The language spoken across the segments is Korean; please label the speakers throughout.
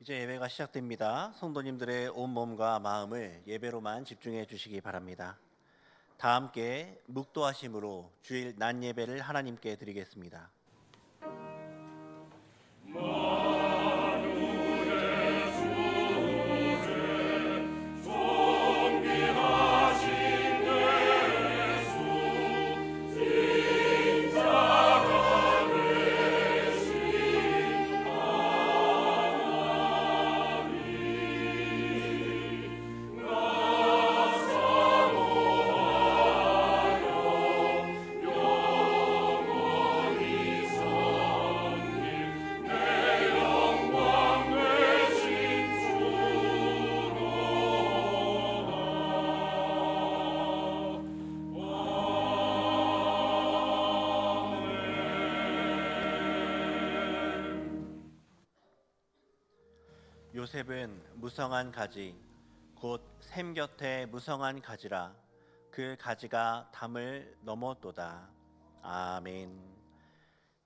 Speaker 1: 이제 예배가 시작됩니다. 성도님들의 온 몸과 마음을 예배로만 집중해 주시기 바랍니다. 다 함께 묵도하심으로 주일 낮 예배를 하나님께 드리겠습니다. 요셉은 무성한 가지 곧 샘 곁에 무성한 가지라 그 가지가 담을 넘었도다. 아멘.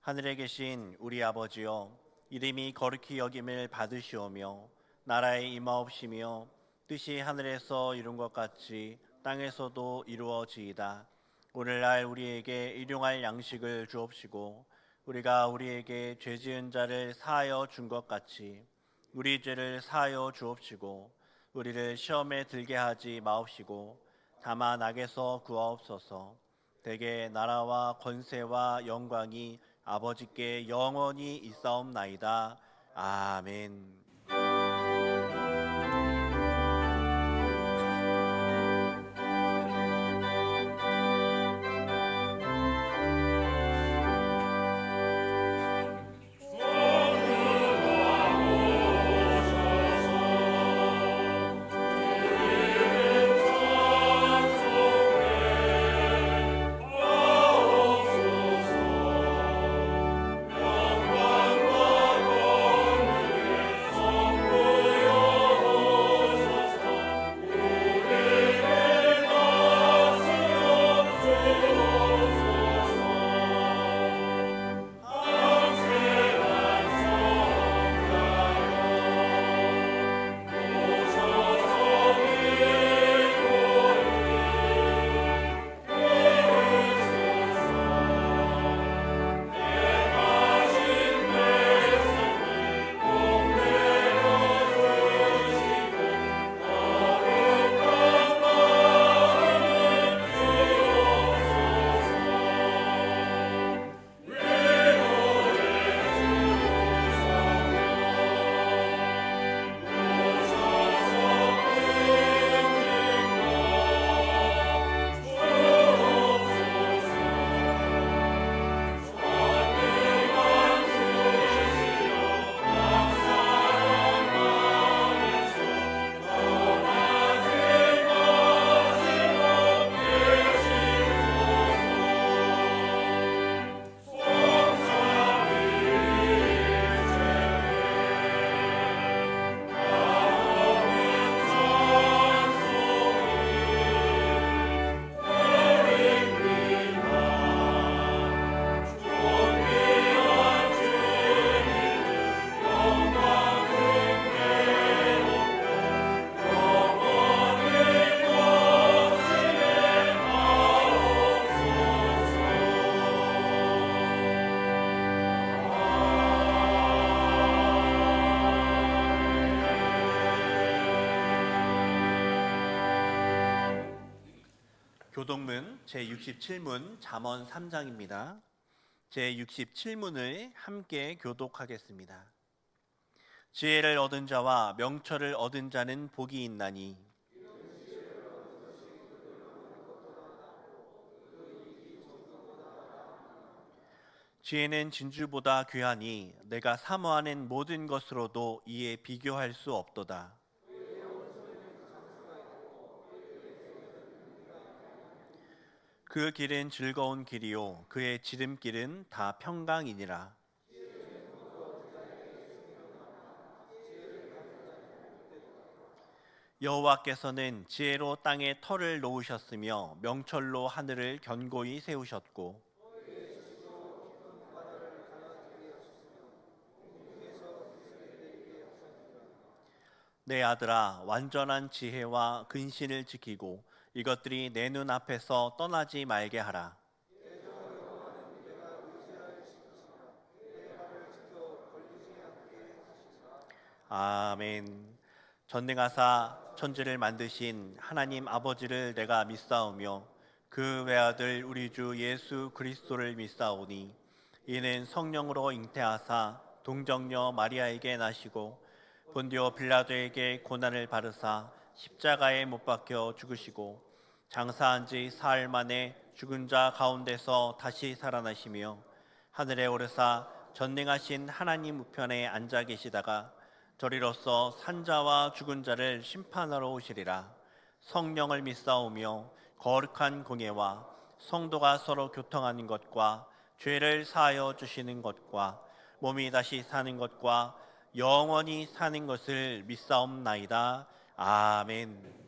Speaker 1: 하늘에 계신 우리 아버지여, 이름이 거룩히 여김을 받으시오며 나라에 임하옵시며 뜻이 하늘에서 이룬 것 같이 땅에서도 이루어지이다. 오늘날 우리에게 일용할 양식을 주옵시고 우리가 우리에게 죄 지은 자를 사하여 준 것 같이 우리 죄를 사하여 주옵시고 우리를 시험에 들게 하지 마옵시고 다만 악에서 구하옵소서. 대개 나라와 권세와 영광이 아버지께 영원히 있사옵나이다. 아멘. 교독문 제67문 잠언 3장입니다. 제67문을 함께 교독하겠습니다. 지혜를 얻은 자와 명철을 얻은 자는 복이 있나니 지혜는 진주보다 귀하니 내가 사모하는 모든 것으로도 이에 비교할 수 없도다. 그 길은 즐거운 길이요 그의 지름길은 다 평강이니라. 여호와께서는 지혜로 땅에 터를 놓으셨으며 명철로 하늘을 견고히 세우셨고 내 아들아, 완전한 지혜와 근신을 지키고 이것들이 내 눈 앞에서 떠나지 말게 하라. 아멘. 전능하사 천지를 만드신 하나님 아버지를 내가 믿사오며 그 외아들 우리 주 예수 그리스도를 믿사오니 이는 성령으로 잉태하사 동정녀 마리아에게 나시고 본디오 빌라도에게 고난을 받으사 십자가에 못 박혀 죽으시고 장사한 지 사흘 만에 죽은 자 가운데서 다시 살아나시며 하늘에 오르사 전능하신 하나님 우편에 앉아 계시다가 저리로서 산자와 죽은 자를 심판하러 오시리라. 성령을 믿사오며 거룩한 공예와 성도가 서로 교통하는 것과 죄를 사하여 주시는 것과 몸이 다시 사는 것과 영원히 사는 것을 믿사옵나이다. 아멘.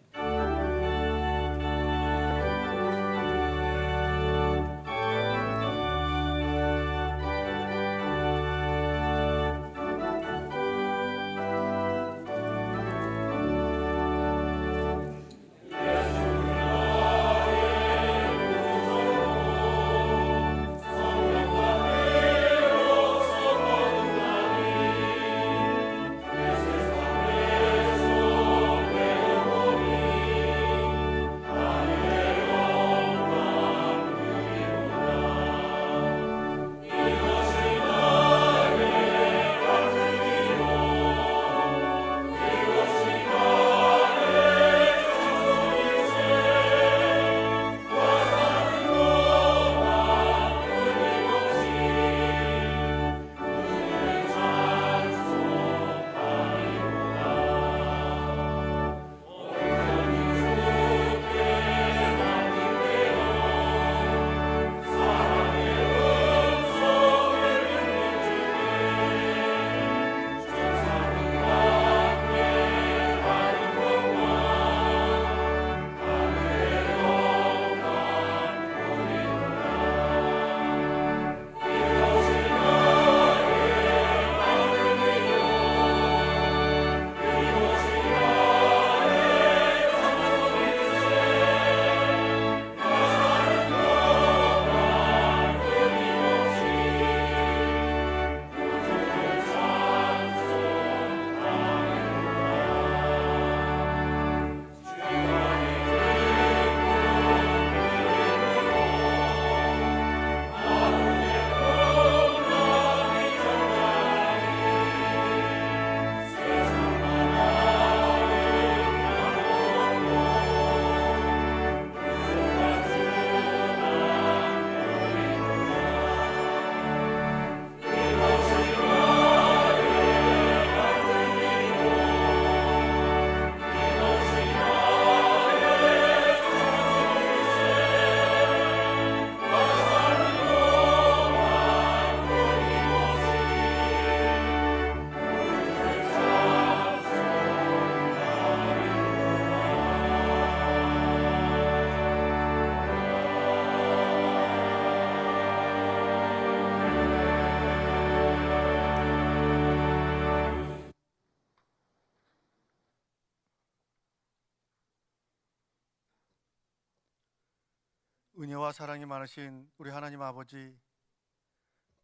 Speaker 2: 은혜와 사랑이 많으신 우리 하나님 아버지,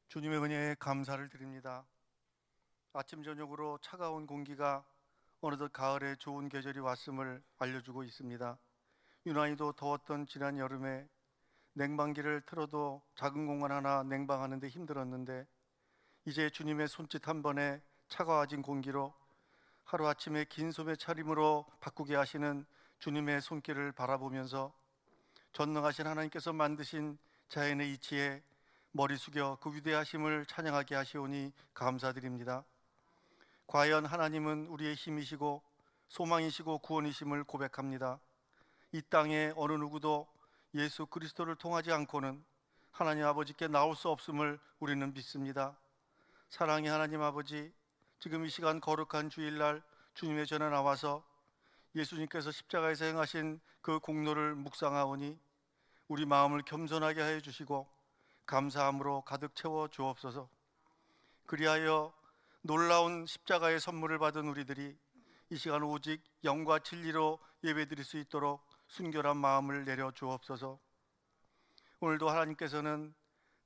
Speaker 2: 주님의 은혜에 감사를 드립니다. 아침 저녁으로 차가운 공기가 어느덧 가을의 좋은 계절이 왔음을 알려주고 있습니다. 유난히도 더웠던 지난 여름에 냉방기를 틀어도 작은 공간 하나 냉방하는데 힘들었는데, 이제 주님의 손짓 한 번에 차가워진 공기로 하루아침에 긴 소매 차림으로 바꾸게 하시는 주님의 손길을 바라보면서 전능하신 하나님께서 만드신 자연의 이치에 머리 숙여 그 위대하심을 찬양하게 하시오니 감사드립니다. 과연 하나님은 우리의 힘이시고 소망이시고 구원이심을 고백합니다. 이 땅에 어느 누구도 예수 그리스도를 통하지 않고는 하나님 아버지께 나올 수 없음을 우리는 믿습니다. 사랑의 하나님 아버지, 지금 이 시간 거룩한 주일날 주님의 전에 나와서 예수님께서 십자가에서 행하신 그 공로를 묵상하오니 우리 마음을 겸손하게 하여 주시고 감사함으로 가득 채워 주옵소서. 그리하여 놀라운 십자가의 선물을 받은 우리들이 이 시간 오직 영과 진리로 예배드릴 수 있도록 순결한 마음을 내려 주옵소서. 오늘도 하나님께서는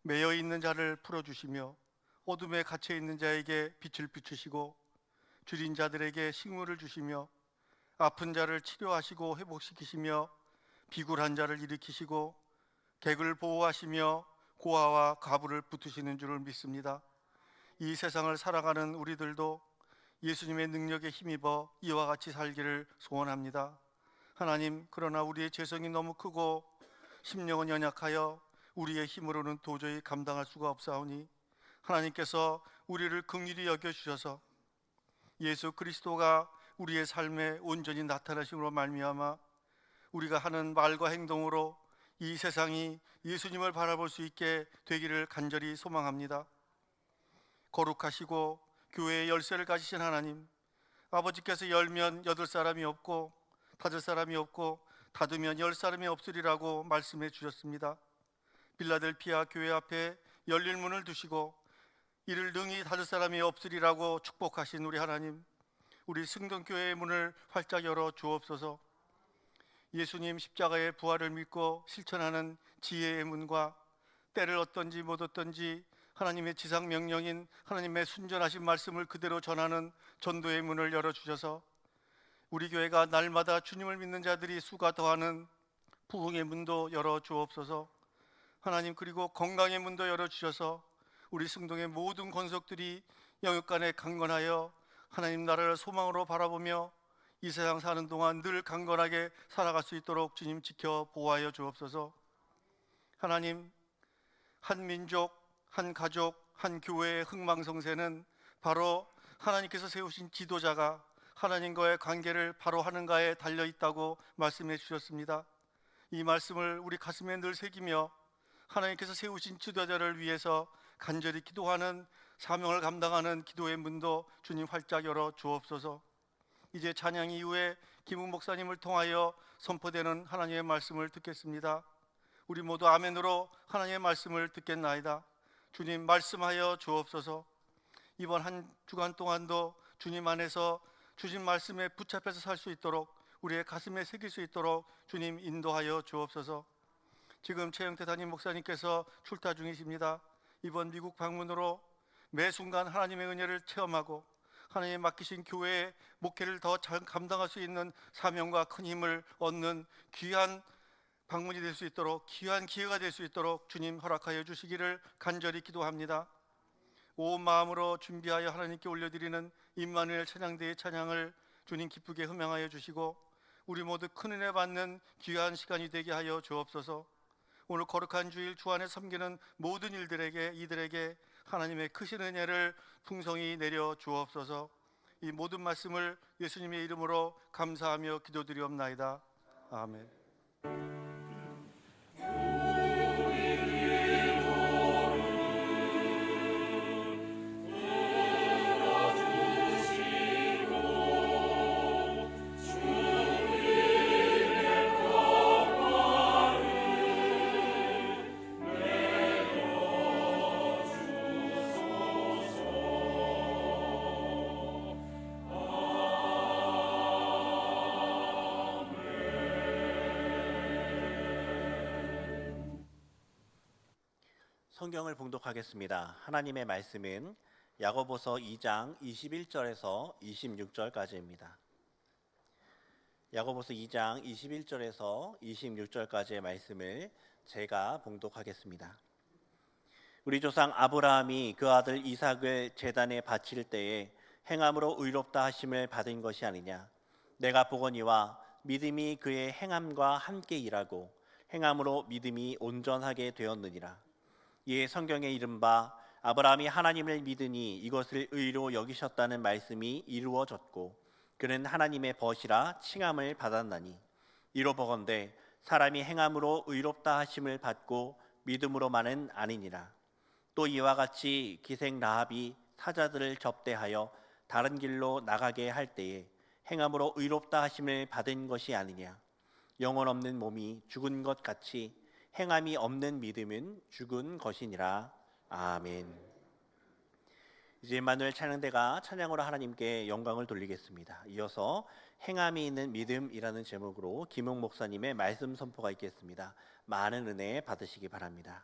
Speaker 2: 매여 있는 자를 풀어주시며 어둠에 갇혀 있는 자에게 빛을 비추시고 줄인 자들에게 식물을 주시며 아픈 자를 치료하시고 회복시키시며 비굴한 자를 일으키시고 객을 보호하시며 고아와 과부를 붙으시는 줄을 믿습니다. 이 세상을 살아가는 우리들도 예수님의 능력에 힘입어 이와 같이 살기를 소원합니다. 하나님, 그러나 우리의 죄성이 너무 크고 심령은 연약하여 우리의 힘으로는 도저히 감당할 수가 없사오니 하나님께서 우리를 긍휼히 여겨주셔서 예수 그리스도가 우리의 삶에 온전히 나타나심으로 말미암아 우리가 하는 말과 행동으로 이 세상이 예수님을 바라볼 수 있게 되기를 간절히 소망합니다. 거룩하시고 교회의 열쇠를 가지신 하나님, 아버지께서 열면 8사람이 없고 닫을 사람이 없고 닫으면 10사람이 없으리라고 말씀해 주셨습니다. 빌라델피아 교회 앞에 열릴 문을 두시고 이를 능히 닫을 사람이 없으리라고 축복하신 우리 하나님, 우리 승동교회의 문을 활짝 열어 주옵소서. 예수님 십자가의 부활을 믿고 실천하는 지혜의 문과 때를 얻든지 못 얻든지 하나님의 지상 명령인 하나님의 순전하신 말씀을 그대로 전하는 전도의 문을 열어주셔서 우리 교회가 날마다 주님을 믿는 자들이 수가 더하는 부흥의 문도 열어주옵소서. 하나님, 그리고 건강의 문도 열어주셔서 우리 승동의 모든 권속들이 영육간에 강건하여 하나님 나라를 소망으로 바라보며 이 세상 사는 동안 늘 강건하게 살아갈 수 있도록 주님 지켜 보호하여 주옵소서. 하나님, 한 민족, 한 가족, 한 교회의 흥망성쇠는 바로 하나님께서 세우신 지도자가 하나님과의 관계를 바로 하는가에 달려 있다고 말씀해 주셨습니다. 이 말씀을 우리 가슴에 늘 새기며 하나님께서 세우신 지도자를 위해서 간절히 기도하는 사명을 감당하는 기도의 문도 주님 활짝 열어 주옵소서. 이제 찬양 이후에 김웅 목사님을 통하여 선포되는 하나님의 말씀을 듣겠습니다. 우리 모두 아멘으로 하나님의 말씀을 듣겠나이다. 주님, 말씀하여 주옵소서. 이번 한 주간 동안도 주님 안에서 주신 말씀에 붙잡혀서 살 수 있도록 우리의 가슴에 새길 수 있도록 주님 인도하여 주옵소서. 지금 최영태 담임 목사님께서 출타 중이십니다. 이번 미국 방문으로 매 순간 하나님의 은혜를 체험하고 하나님의 맡기신 교회의 목회를 더 잘 감당할 수 있는 사명과 큰 힘을 얻는 귀한 방문이 될 수 있도록, 귀한 기회가 될 수 있도록 주님 허락하여 주시기를 간절히 기도합니다. 온 마음으로 준비하여 하나님께 올려드리는 임마누엘 찬양대의 찬양을 주님 기쁘게 흠양하여 주시고 우리 모두 큰 은혜 받는 귀한 시간이 되게 하여 주옵소서. 오늘 거룩한 주일 주 안에 섬기는 모든 이들에게 하나님의 크신 은혜를 풍성히 내려 주옵소서. 이 모든 말씀을 예수님의 이름으로 감사하며 기도드리옵나이다. 아멘.
Speaker 1: 성경을 봉독하겠습니다. 하나님의 말씀은 야고보서 2장 21절에서 26절까지입니다. 야고보서 2장 21절에서 26절까지의 말씀을 제가 봉독하겠습니다. 우리 조상 아브라함이 그 아들 이삭을 제단에 바칠 때에 행함으로 의롭다 하심을 받은 것이 아니냐. 내가 보거니와 믿음이 그의 행함과 함께 일하고 행함으로 믿음이 온전하게 되었느니라. 이에 성경에 이른바 아브라함이 하나님을 믿으니 이것을 의로 여기셨다는 말씀이 이루어졌고 그는 하나님의 벗이라 칭함을 받았나니 이로 보건대 사람이 행함으로 의롭다 하심을 받고 믿음으로만은 아니니라. 또 이와 같이 기생 라합이 사자들을 접대하여 다른 길로 나가게 할 때에 행함으로 의롭다 하심을 받은 것이 아니냐. 영혼 없는 몸이 죽은 것 같이 행함이 없는 믿음은 죽은 것이니라. 아멘. 이제 임마누엘 찬양대가 찬양으로 하나님께 영광을 돌리겠습니다. 이어서 행함이 있는 믿음이라는 제목으로 김용 목사님의 말씀 선포가 있겠습니다. 많은 은혜 받으시기 바랍니다.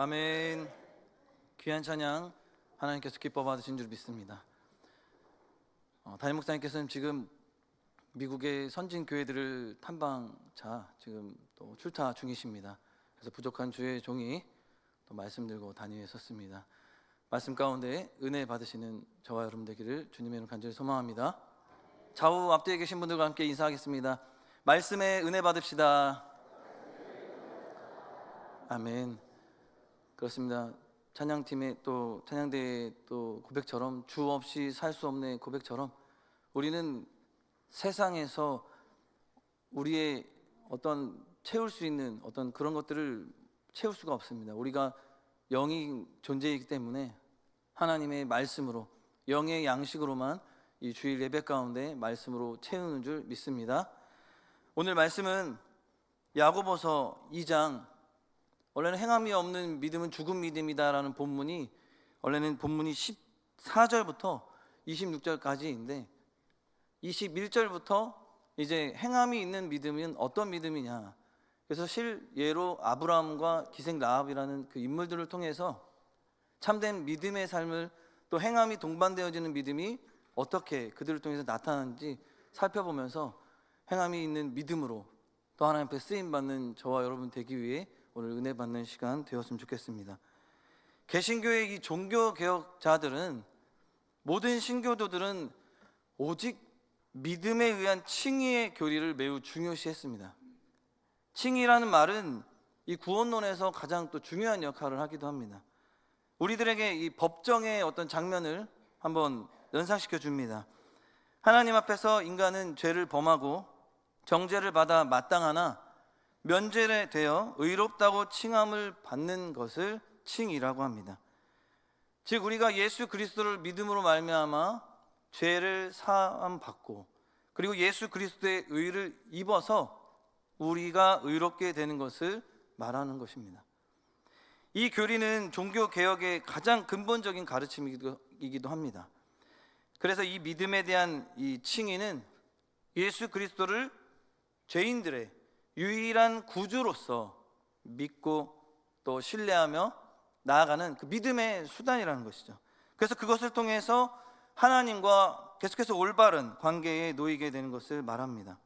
Speaker 3: 아멘. 귀한 찬양 하나님께서 기뻐 받으신 줄 믿습니다. 담임 목사님께서는 지금 미국의 선진 교회들을 탐방자 지금 또 출타 중이십니다. 그래서 부족한 주의 종이 또 말씀 들고 단위에 섰습니다. 말씀 가운데 은혜 받으시는 저와 여러분 되기를 주님의 이름 간절히 소망합니다. 좌우 앞뒤에 계신 분들과 함께 인사하겠습니다. 말씀에 은혜 받읍시다. 아멘. 그렇습니다. 찬양팀의 또 찬양대의 또 고백처럼 주 없이 살 수 없는 고백처럼 우리는 세상에서 우리의 어떤 채울 수 있는 어떤 그런 것들을 채울 수가 없습니다. 우리가 영이 존재이기 때문에 하나님의 말씀으로 영의 양식으로만 이 주일 예배 가운데 말씀으로 채우는 줄 믿습니다. 오늘 말씀은 야고보서 2장, 원래는 행함이 없는 믿음은 죽은 믿음이다라는 본문이, 원래는 본문이 14절부터 26절까지인데 21절부터 이제 행함이 있는 믿음은 어떤 믿음이냐, 그래서 실예로 아브라함과 기생 라합이라는 그 인물들을 통해서 참된 믿음의 삶을, 또 행함이 동반되어지는 믿음이 어떻게 그들을 통해서 나타나는지 살펴보면서 행함이 있는 믿음으로 또 하나님 앞에 쓰임받는 저와 여러분 되기 위해 오늘 은혜 받는 시간 되었으면 좋겠습니다. 개신교의 이 종교개혁자들은, 모든 신교도들은 오직 믿음에 의한 칭의의 교리를 매우 중요시했습니다. 칭의라는 말은 이 구원론에서 가장 또 중요한 역할을 하기도 합니다. 우리들에게 이 법정의 어떤 장면을 한번 연상시켜 줍니다. 하나님 앞에서 인간은 죄를 범하고 정죄를 받아 마땅하나 면죄되어 의롭다고 칭함을 받는 것을 칭의라고 합니다. 즉 우리가 예수 그리스도를 믿음으로 말미암아 죄를 사함 받고, 그리고 예수 그리스도의 의를 입어서 우리가 의롭게 되는 것을 말하는 것입니다. 이 교리는 종교 개혁의 가장 근본적인 가르침이기도 합니다. 그래서 이 믿음에 대한 이 칭의는 예수 그리스도를 죄인들의 유일한 구주로서 믿고 또 신뢰하며 나아가는 그 믿음의 수단이라는 것이죠. 그래서 그것을 통해서 하나님과 계속해서 올바른 관계에 놓이게 되는 것을 말합니다.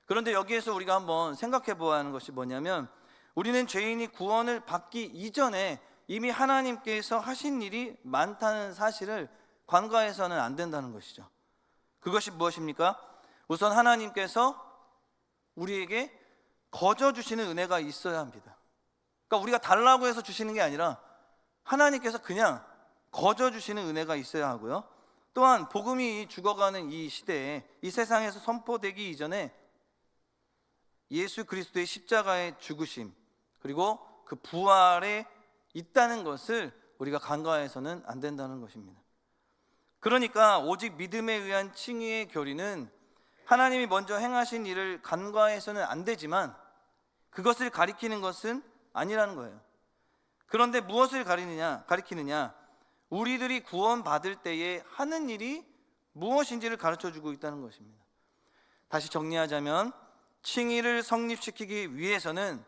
Speaker 3: 그런데 여기에서 우리가 한번 생각해 보아야 하는 것이 뭐냐면, 우리는 죄인이 구원을 받기 이전에 이미 하나님께서 하신 일이 많다는 사실을 간과해서는 안 된다는 것이죠. 그것이 무엇입니까? 우선 하나님께서 우리에게 거저 주시는 은혜가 있어야 합니다. 그러니까 우리가 달라고 해서 주시는 게 아니라 하나님께서 그냥 거저 주시는 은혜가 있어야 하고요. 또한 복음이 죽어가는 이 시대에, 이 세상에서 선포되기 이전에 예수 그리스도의 십자가의 죽으심, 그리고 그 부활에 있다는 것을 우리가 간과해서는 안 된다는 것입니다. 그러니까 오직 믿음에 의한 칭의의 교리는 하나님이 먼저 행하신 일을 간과해서는 안 되지만 그것을 가리키는 것은 아니라는 거예요. 그런데 무엇을 가리키느냐? 우리들이 구원받을 때에 하는 일이 무엇인지를 가르쳐주고 있다는 것입니다. 다시 정리하자면, 칭의를 성립시키기 위해서는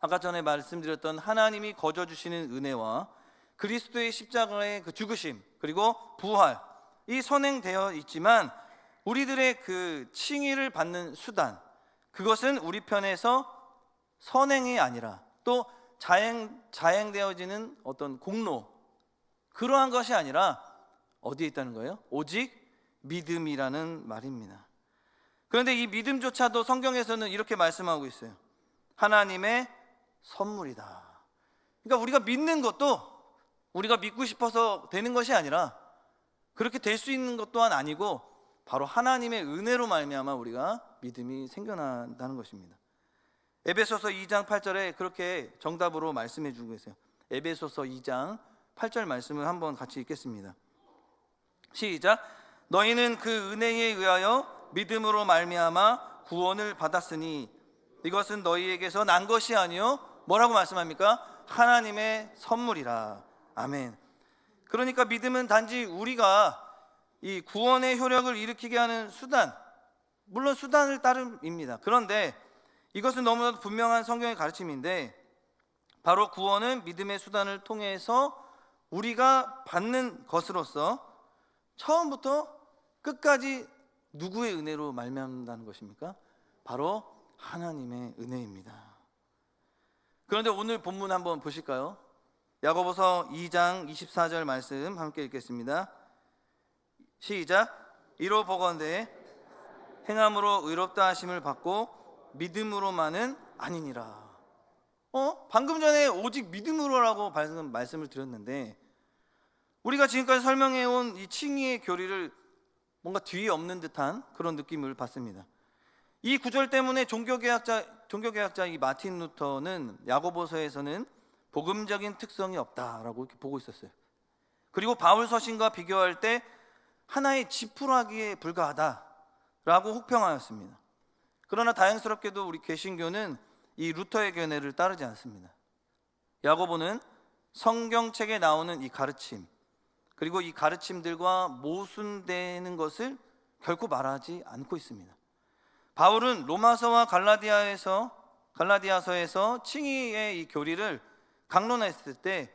Speaker 3: 아까 전에 말씀드렸던 하나님이 거저 주시는 은혜와 그리스도의 십자가의 그 죽으심, 그리고 부활, 이 선행되어 있지만 우리들의 그 칭의를 받는 수단, 그것은 우리 편에서 선행이 아니라 또 자행되어지는 어떤 공로, 그러한 것이 아니라 어디에 있다는 거예요? 오직 믿음이라는 말입니다. 그런데 이 믿음조차도 성경에서는 이렇게 말씀하고 있어요. 하나님의 선물이다. 그러니까 우리가 믿는 것도 우리가 믿고 싶어서 되는 것이 아니라, 그렇게 될 수 있는 것 또한 아니고 바로 하나님의 은혜로 말미암아 우리가 믿음이 생겨난다는 것입니다. 에베소서 2장 8절에 그렇게 정답으로 말씀해 주고 계세요. 에베소서 2장 8절 말씀을 한번 같이 읽겠습니다. 시작. 너희는 그 은혜에 의하여 믿음으로 말미암아 구원을 받았으니 이것은 너희에게서 난 것이 아니요, 뭐라고 말씀합니까? 하나님의 선물이라. 아멘. 그러니까 믿음은 단지 우리가 이 구원의 효력을 일으키게 하는 수단, 물론 수단을 따름입니다. 그런데 이것은 너무나도 분명한 성경의 가르침인데, 바로 구원은 믿음의 수단을 통해서 우리가 받는 것으로서 처음부터 끝까지 누구의 은혜로 말미암는다는 것입니까? 바로 하나님의 은혜입니다. 그런데 오늘 본문 한번 보실까요? 야고보서 2장 24절 말씀 함께 읽겠습니다. 시작. 이로 보건대 행함으로 의롭다 하심을 받고 믿음으로만은 아니니라. 방금 전에 오직 믿음으로라고 방금 말씀을 드렸는데, 우리가 지금까지 설명해온 이 칭의의 교리를 뭔가 뒤에 없는 듯한 그런 느낌을 받습니다. 이 구절 때문에 종교개혁자 이 마틴 루터는 야고보서에서는 복음적인 특성이 없다라고 이렇게 보고 있었어요. 그리고 바울 서신과 비교할 때 하나의 지푸라기에 불과하다라고 혹평하였습니다. 그러나 다행스럽게도 우리 개신교는 이 루터의 견해를 따르지 않습니다. 야고보는 성경책에 나오는 이 가르침, 그리고 이 가르침들과 모순되는 것을 결코 말하지 않고 있습니다. 바울은 로마서와 갈라디아서에서 칭의의 이 교리를 강론했을 때,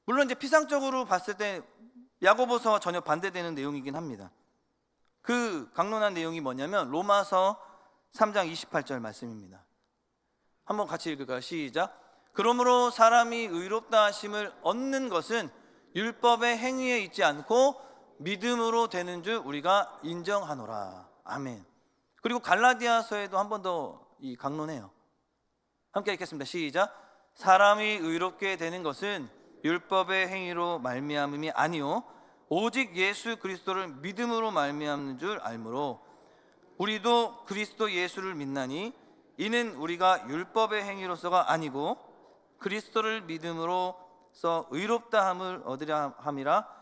Speaker 3: 물론 이제 피상적으로 봤을 때 야고보서와 전혀 반대되는 내용이긴 합니다. 그 강론한 내용이 뭐냐면 로마서 3장 28절 말씀입니다. 한번 같이 읽을까요? 시작. 그러므로 사람이 의롭다 하심을 얻는 것은 율법의 행위에 있지 않고 믿음으로 되는 줄 우리가 인정하노라. 아멘. 그리고 갈라디아서에도 한 번 더 이 강론해요. 함께 읽겠습니다. 시작. 사람이 의롭게 되는 것은 율법의 행위로 말미암음이 아니요 오직 예수 그리스도를 믿음으로 말미암는 줄 알므로 우리도 그리스도 예수를 믿나니 이는 우리가 율법의 행위로서가 아니고 그리스도를 믿음으로써 의롭다함을 얻으려 함이라.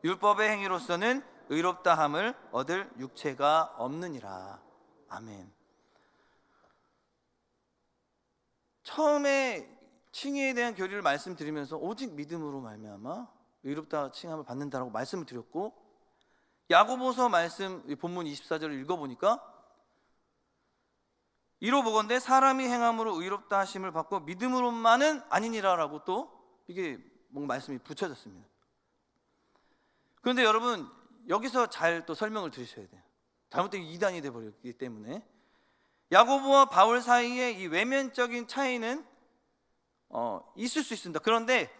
Speaker 3: 율법의 행위로서는 의롭다함을 얻을 육체가 없느니라. 아멘. 처음에 칭의에 대한 교리를 말씀드리면서 오직 믿음으로 말미암아 의롭다 칭함을 받는다라고 말씀을 드렸고, 야고보서 말씀 본문 24절을 읽어보니까 이로 보건대 사람이 행함으로 의롭다 하심을 받고 믿음으로만은 아니니라라고 또 이게 뭔가 말씀이 붙여졌습니다. 그런데 여러분, 여기서 잘 또 설명을 들으셔야 돼요. 잘못되면 이단이 되어버렸기 때문에 야고보와 바울 사이의 이 외면적인 차이는 있을 수 있습니다. 그런데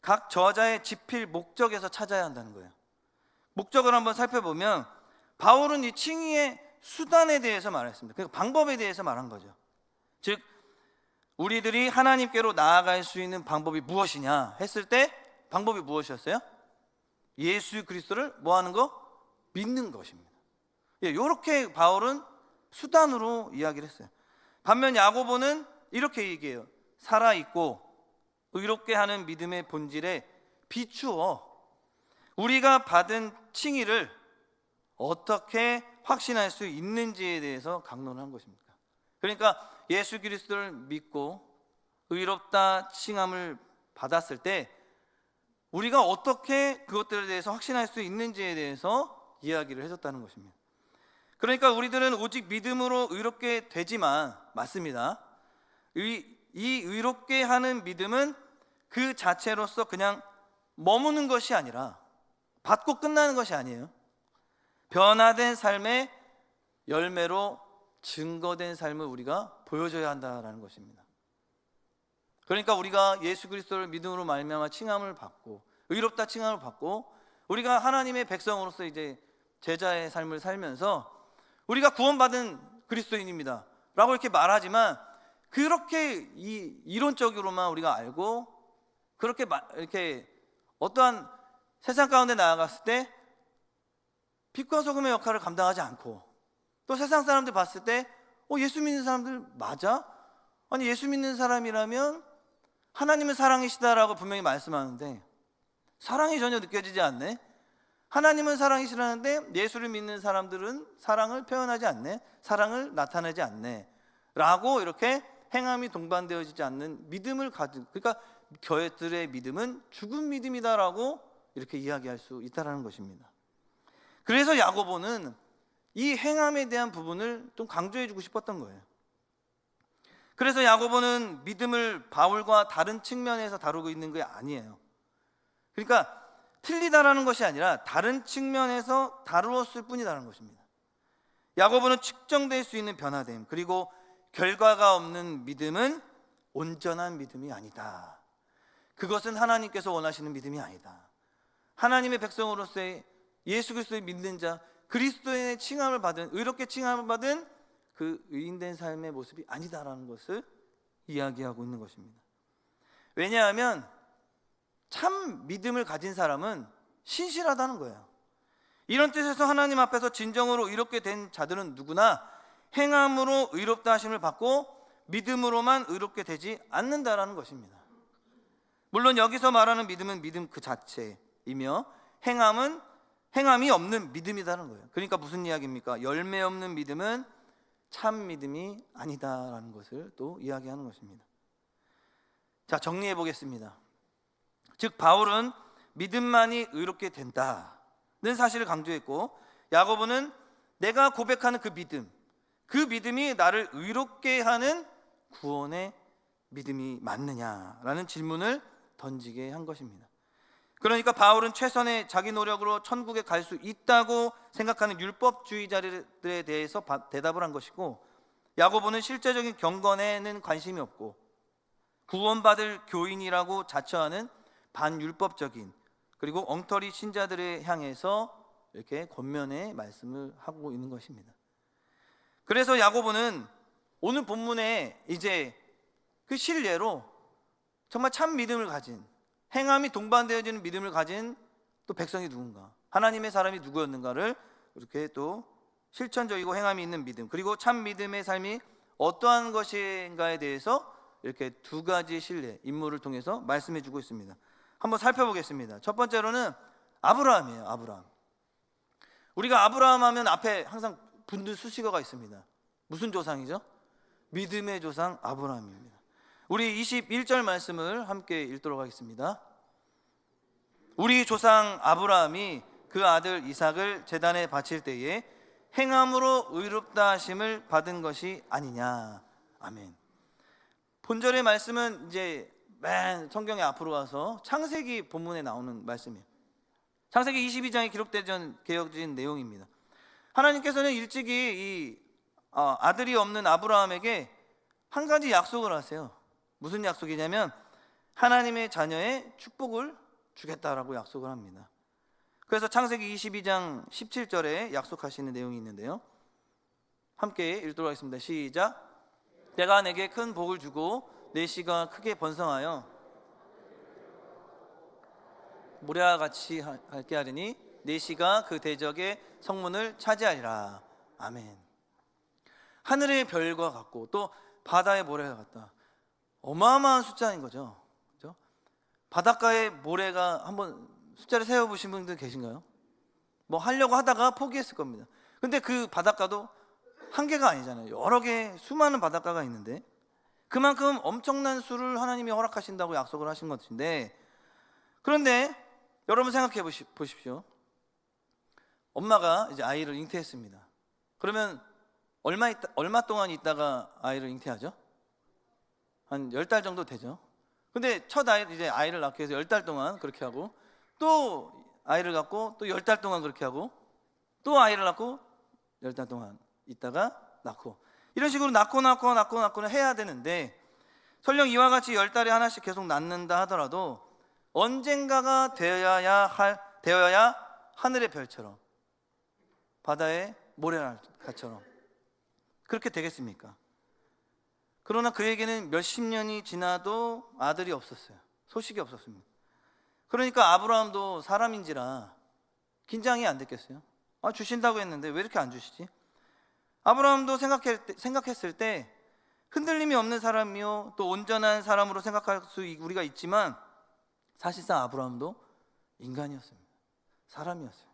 Speaker 3: 각 저자의 집필 목적에서 찾아야 한다는 거예요. 목적을 한번 살펴보면 바울은 이 칭의의 수단에 대해서 말했습니다. 그러니까 방법에 대해서 말한 거죠. 즉 우리들이 하나님께로 나아갈 수 있는 방법이 무엇이냐 했을 때 방법이 무엇이었어요? 예수 그리스도를 뭐 하는 거? 믿는 것입니다. 이렇게 바울은 수단으로 이야기를 했어요. 반면 야고보는 이렇게 얘기해요. 살아있고 의롭게 하는 믿음의 본질에 비추어 우리가 받은 칭의를 어떻게 확신할 수 있는지에 대해서 강론한 것입니다. 그러니까 예수 그리스도를 믿고 의롭다 칭함을 받았을 때 우리가 어떻게 그것들에 대해서 확신할 수 있는지에 대해서 이야기를 해줬다는 것입니다. 그러니까 우리들은 오직 믿음으로 의롭게 되지만, 맞습니다, 이 의롭게 하는 믿음은 그 자체로서 그냥 머무는 것이 아니라 받고 끝나는 것이 아니에요. 변화된 삶의 열매로 증거된 삶을 우리가 보여줘야 한다는 것입니다. 그러니까 우리가 예수 그리스도를 믿음으로 말미암아 칭함을 받고 의롭다 칭함을 받고 우리가 하나님의 백성으로서 이제 제자의 삶을 살면서 우리가 구원받은 그리스도인입니다 라고 이렇게 말하지만, 그렇게 이론적으로만 우리가 알고 그렇게 이렇게 어떠한 세상 가운데 나아갔을 때 빛과 소금의 역할을 감당하지 않고, 또 세상 사람들 봤을 때 예수 믿는 사람들 맞아? 아니 예수 믿는 사람이라면 하나님은 사랑이시다라고 분명히 말씀하는데 사랑이 전혀 느껴지지 않네. 하나님은 사랑이시라는데 예수를 믿는 사람들은 사랑을 표현하지 않네, 사랑을 나타내지 않네 라고 이렇게 행함이 동반되어지지 않는 믿음을 가진, 그러니까 교회들의 믿음은 죽은 믿음이다라고 이렇게 이야기할 수 있다는 것입니다. 그래서 야고보는 이 행함에 대한 부분을 좀 강조해주고 싶었던 거예요. 그래서 야고보는 믿음을 바울과 다른 측면에서 다루고 있는 게 아니에요. 그러니까 틀리다라는 것이 아니라 다른 측면에서 다루었을 뿐이라는 것입니다. 야고보는 측정될 수 있는 변화됨, 그리고 결과가 없는 믿음은 온전한 믿음이 아니다. 그것은 하나님께서 원하시는 믿음이 아니다. 하나님의 백성으로서의 예수 그리스도를 믿는 자, 그리스도의 칭함을 받은, 의롭게 칭함을 받은 그 의인된 삶의 모습이 아니다라는 것을 이야기하고 있는 것입니다. 왜냐하면 참 믿음을 가진 사람은 신실하다는 거예요. 이런 뜻에서 하나님 앞에서 진정으로 의롭게 된 자들은 누구나 행함으로 의롭다 하심을 받고 믿음으로만 의롭게 되지 않는다라는 것입니다. 물론 여기서 말하는 믿음은 믿음 그 자체이며 행함은 행함이 없는 믿음이라는 거예요. 그러니까 무슨 이야기입니까? 열매 없는 믿음은 참 믿음이 아니다라는 것을 또 이야기하는 것입니다. 자, 정리해 보겠습니다. 즉 바울은 믿음만이 의롭게 된다는 사실을 강조했고, 야고보는 내가 고백하는 그 믿음이 나를 의롭게 하는 구원의 믿음이 맞느냐라는 질문을 던지게 한 것입니다. 그러니까 바울은 최선의 자기 노력으로 천국에 갈 수 있다고 생각하는 율법주의자들에 대해서 대답을 한 것이고, 야고보는 실제적인 경건에는 관심이 없고 구원받을 교인이라고 자처하는 반율법적인 그리고 엉터리 신자들을 향해서 이렇게 권면의 말씀을 하고 있는 것입니다. 그래서 야고보는 오늘 본문에 이제 그 실례로 정말 참 믿음을 가진, 행함이 동반되어지는 믿음을 가진 또 백성이 누군가, 하나님의 사람이 누구였는가를 이렇게 또 실천적이고 행함이 있는 믿음, 그리고 참 믿음의 삶이 어떠한 것인가에 대해서 이렇게 두 가지 실례, 인물을 통해서 말씀해 주고 있습니다. 한번 살펴보겠습니다. 첫 번째로는 아브라함이에요. 아브라함. 우리가 아브라함 하면 앞에 항상 붙는 수식어가 있습니다. 무슨 조상이죠? 믿음의 조상 아브라함입니다. 우리 21절 말씀을 함께 읽도록 하겠습니다. 우리 조상 아브라함이 그 아들 이삭을 제단에 바칠 때에 행함으로 의롭다 하심을 받은 것이 아니냐. 아멘. 본절의 말씀은 이제 맨 성경의 앞으로 와서 창세기 본문에 나오는 말씀이에요. 창세기 22장에 기록되어진 내용입니다. 하나님께서는 일찍이 이 아들이 없는 아브라함에게 한 가지 약속을 하세요. 무슨 약속이냐면 하나님의 자녀의 축복을 주겠다라고 약속을 합니다. 그래서 창세기 22장 17절에 약속하시는 내용이 있는데요, 함께 읽도록 하겠습니다. 시작. 내가 내게 큰 복을 주고 내 씨가 크게 번성하여 모래와 같이 할게 하리니 내 씨가 그 대적의 성문을 차지하리라. 아멘. 하늘의 별과 같고 또 바다의 모래가 같다. 어마어마한 숫자인 거죠. 그렇죠? 바닷가의 모래가 한번 숫자를 세어보신 분들 계신가요? 뭐 하려고 하다가 포기했을 겁니다. 근데 그 바닷가도 한 개가 아니잖아요. 여러 개 수많은 바닷가가 있는데 그만큼 엄청난 수를 하나님이 허락하신다고 약속을 하신 것인데, 그런데 여러분 생각해 보십시오. 엄마가 이제 아이를 잉태했습니다. 그러면 얼마 동안 있다가 아이를 잉태하죠? 한 10달 정도 되죠. 근데 첫 아이를 낳기 위해서 10달 동안 그렇게 하고, 또 아이를 갖고 또 10달 동안 그렇게 하고, 또 아이를 낳고 10달 동안 있다가 낳고, 이런 식으로 낳고는 해야 되는데, 설령 이와 같이 10달에 하나씩 계속 낳는다 하더라도 언젠가가 되어야 하늘의 별처럼 바다의 모래알처럼 그렇게 되겠습니까? 그러나 그에게는 몇십 년이 지나도 아들이 없었어요. 소식이 없었습니다. 그러니까 아브라함도 사람인지라 긴장이 안 됐겠어요? 주신다고 했는데 왜 이렇게 안 주시지? 아브라함도 생각했을 때 흔들림이 없는 사람이요 또 온전한 사람으로 생각할 수 우리가 있지만, 사실상 아브라함도 인간이었습니다. 사람이었어요.